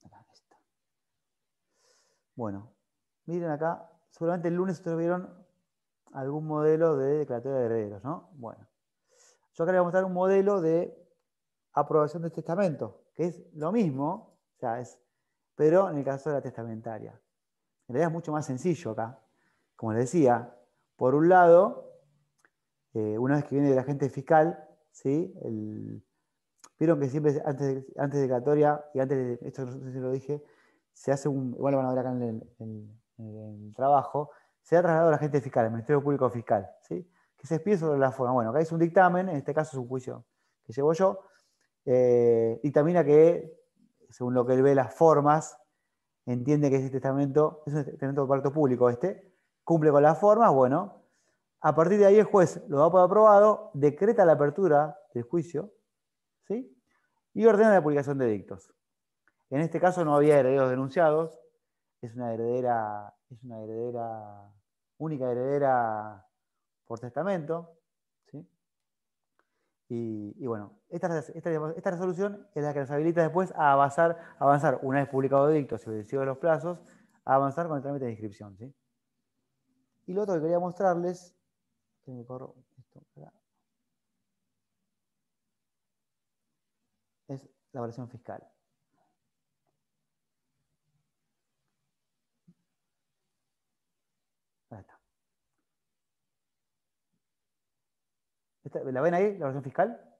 acá está. Bueno, miren acá. Seguramente el lunes ustedes vieron algún modelo de declaratoria de herederos, ¿no? Bueno. Yo acá les voy a mostrar un modelo de aprobación del testamento, que es lo mismo, o sea, pero en el caso de la testamentaria. En realidad es mucho más sencillo acá. Como les decía, por un lado, una vez que viene el agente fiscal, ¿sí? Vieron que siempre antes de declaratoria, y antes de esto no sé si lo dije, se hace igual lo van a ver acá en el trabajo, se ha trasladado al agente fiscal, al Ministerio Público Fiscal, ¿sí? Que se expide sobre la forma. Bueno, acá es un dictamen, en este caso es un juicio que llevo yo, dictamina que, según lo que él ve las formas, entiende que ese testamento es un testamento de parto público cumple con las formas, bueno, a partir de ahí el juez lo da por aprobado, decreta la apertura del juicio, ¿sí? Y ordena la publicación de edictos. En este caso no había herederos denunciados, es una única heredera por testamento, ¿sí? Y bueno, esta resolución es la que nos habilita después a avanzar una vez publicado edictos y vencidos los plazos, a avanzar con el trámite de inscripción, ¿sí? Y lo otro que quería mostrarles, que me corro esto acá, es la versión fiscal. Ahí está. ¿La ven ahí, la versión fiscal?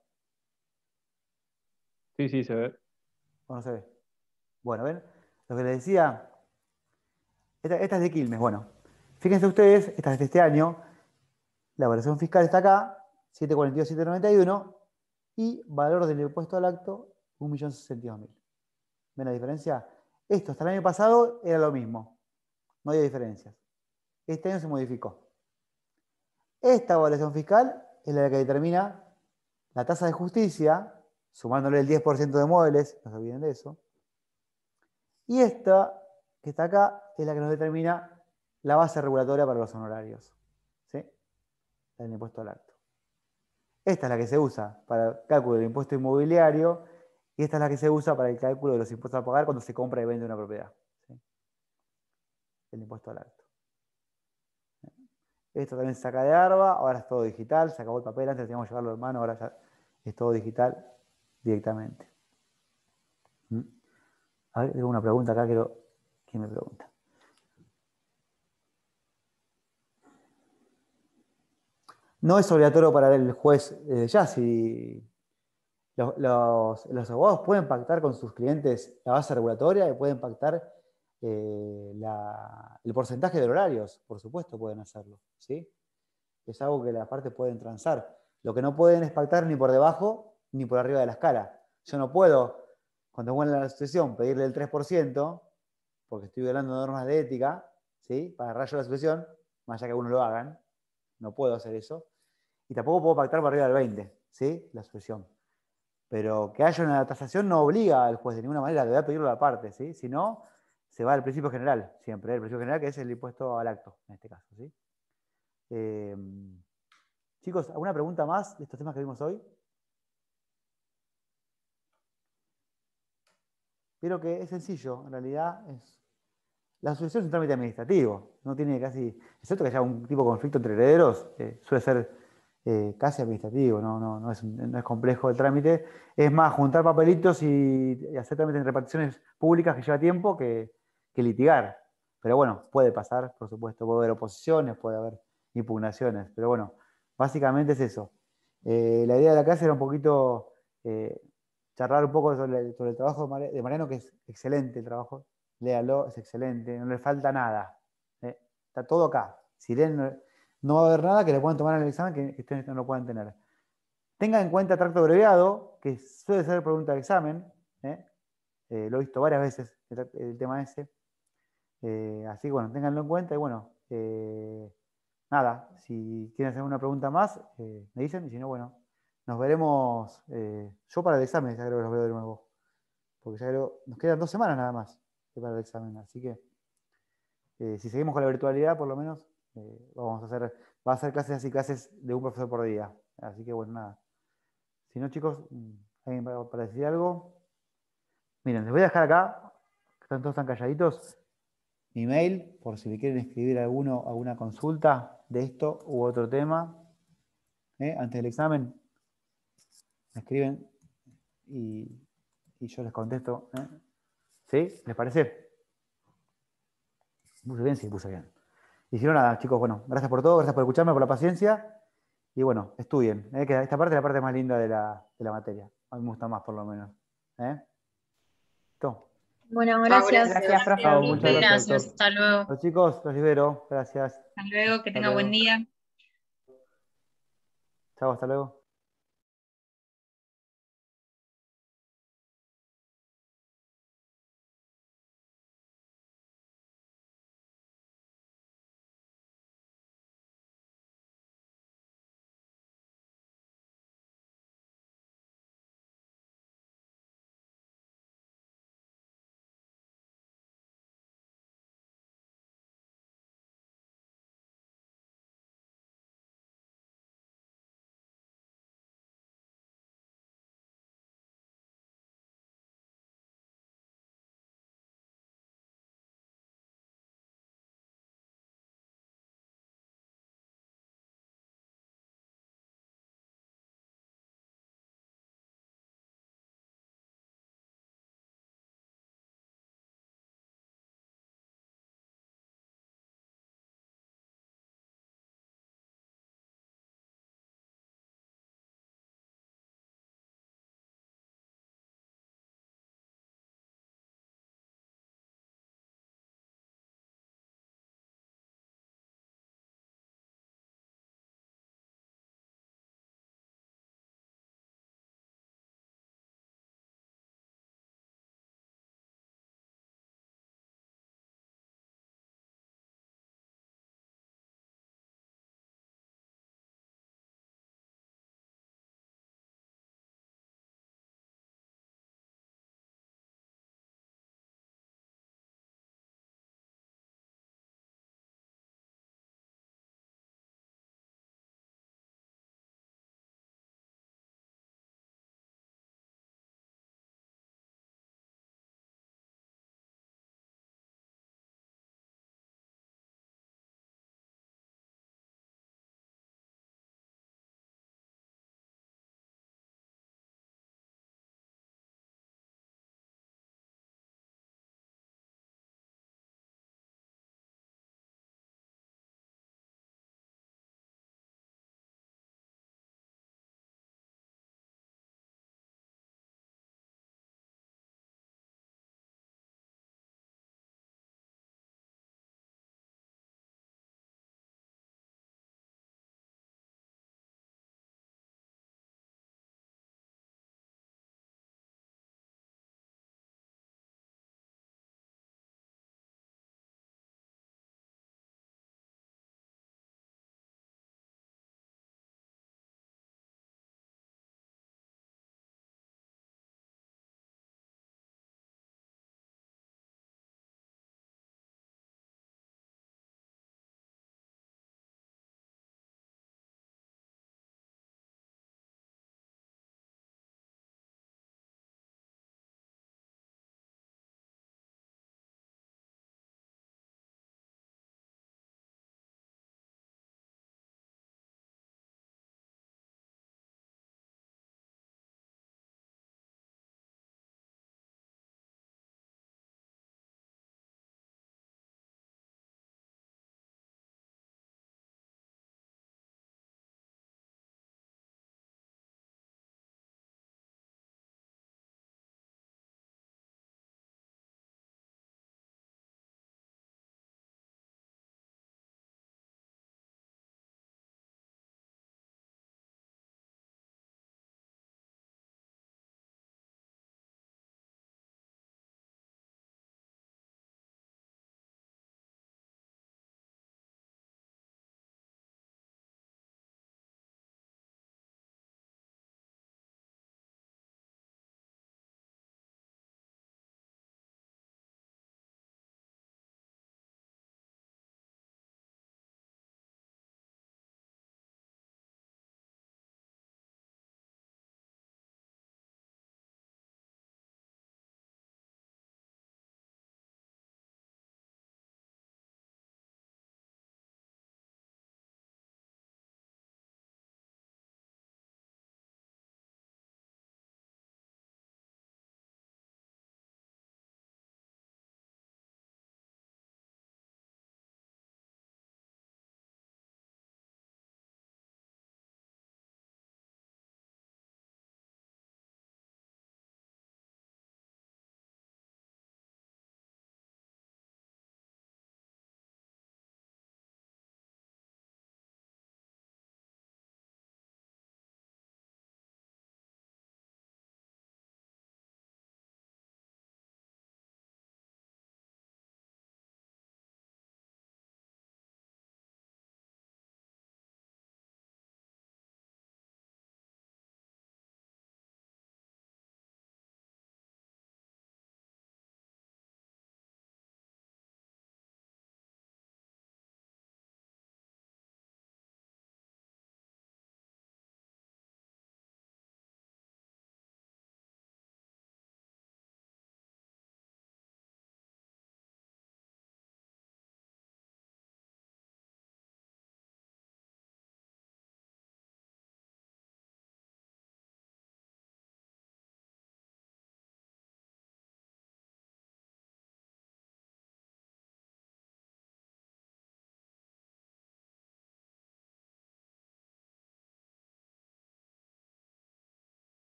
Sí, sí, se ve. ¿O no se ve? Bueno, ¿ven? Lo que les decía, esta es de Quilmes. Bueno, fíjense ustedes, esta es de este año, la versión fiscal está acá, 742.791, y valor del impuesto al acto, 1.062.000. ¿Ven la diferencia? Esto hasta el año pasado era lo mismo, no había diferencias. Este año se modificó. Esta evaluación fiscal es la que determina la tasa de justicia, sumándole el 10% de muebles, no se olviden de eso. Y esta, que está acá, es la que nos determina la base regulatoria para los honorarios. ¿Sí? El impuesto al acto. Esta es la que se usa para el cálculo del impuesto inmobiliario y esta es la que se usa para el cálculo de los impuestos a pagar cuando se compra y vende una propiedad. ¿Sí? El impuesto al acto. Esto también se saca de ARBA, ahora es todo digital, se acabó el papel, antes teníamos que llevarlo en mano, ahora ya es todo digital directamente. A ver, tengo una pregunta acá, ¿quién me pregunta? No es obligatorio para el juez ya, si los abogados pueden pactar con sus clientes la base regulatoria y pueden pactar el porcentaje de horarios, por supuesto pueden hacerlo, ¿sí? Es algo que las partes pueden transar. Lo que no pueden es pactar ni por debajo ni por arriba de la escala. Yo no puedo, cuando vuelva a la asociación, pedirle el 3%, porque estoy violando normas de ética, ¿sí? Para rayo la asociación, más allá que algunos lo hagan, no puedo hacer eso. Y tampoco puedo pactar por arriba del 20%, ¿sí? La asociación. Pero que haya una tasación no obliga al juez de ninguna manera, debe pedirlo a la parte, ¿sí? Si no, se va al principio general, siempre, el principio general que es el impuesto al acto, en este caso, ¿sí? Chicos, ¿alguna pregunta más de estos temas que vimos hoy? Creo que es sencillo, en realidad La sucesión es un trámite administrativo, no tiene casi, excepto que haya un tipo de conflicto entre herederos, suele ser casi administrativo, no es complejo el trámite. Es más, juntar papelitos y hacer trámites en reparticiones públicas que lleva tiempo que litigar. Pero bueno, puede pasar, por supuesto, puede haber oposiciones, puede haber impugnaciones, pero bueno, básicamente es eso. La idea de la clase era un poquito charlar un poco sobre el trabajo de Mariano, que es excelente el trabajo. Léalo, es excelente, no le falta nada. Está todo acá. Si leen, no va a haber nada que le puedan tomar en el examen que ustedes no lo puedan tener. Tengan en cuenta tracto abreviado, que suele ser pregunta de examen. Lo he visto varias veces, el tema ese. Así que bueno, ténganlo en cuenta y bueno, nada, si quieren hacer una pregunta más, me dicen, y si no, bueno, nos veremos. Yo para el examen ya creo que los veo de nuevo, porque ya creo, nos quedan 2 semanas nada más para el examen, así que si seguimos con la virtualidad, por lo menos, va a ser clases así, clases de un profesor por día, así que bueno, nada. Si no, chicos, ¿alguien para decir algo? Miren, les voy a dejar acá, todos están calladitos, mi mail, por si le quieren escribir alguna consulta de esto u otro tema, antes del examen, me escriben y yo les contesto. ¿Sí? ¿Les parece? Puse bien, sí, puse bien. Y si no, nada, chicos, bueno, gracias por todo, gracias por escucharme, por la paciencia. Y bueno, estudien, que esta parte es la parte más linda de la materia. A mí me gusta más, por lo menos. ¿Listo? Bueno, gracias. Gracias, profe. Chao, muchas gracias, Gracias, doctor. hasta luego. Los chicos, los libero. Gracias. Hasta luego, que Hasta tenga buen luego. día. Chao, hasta luego.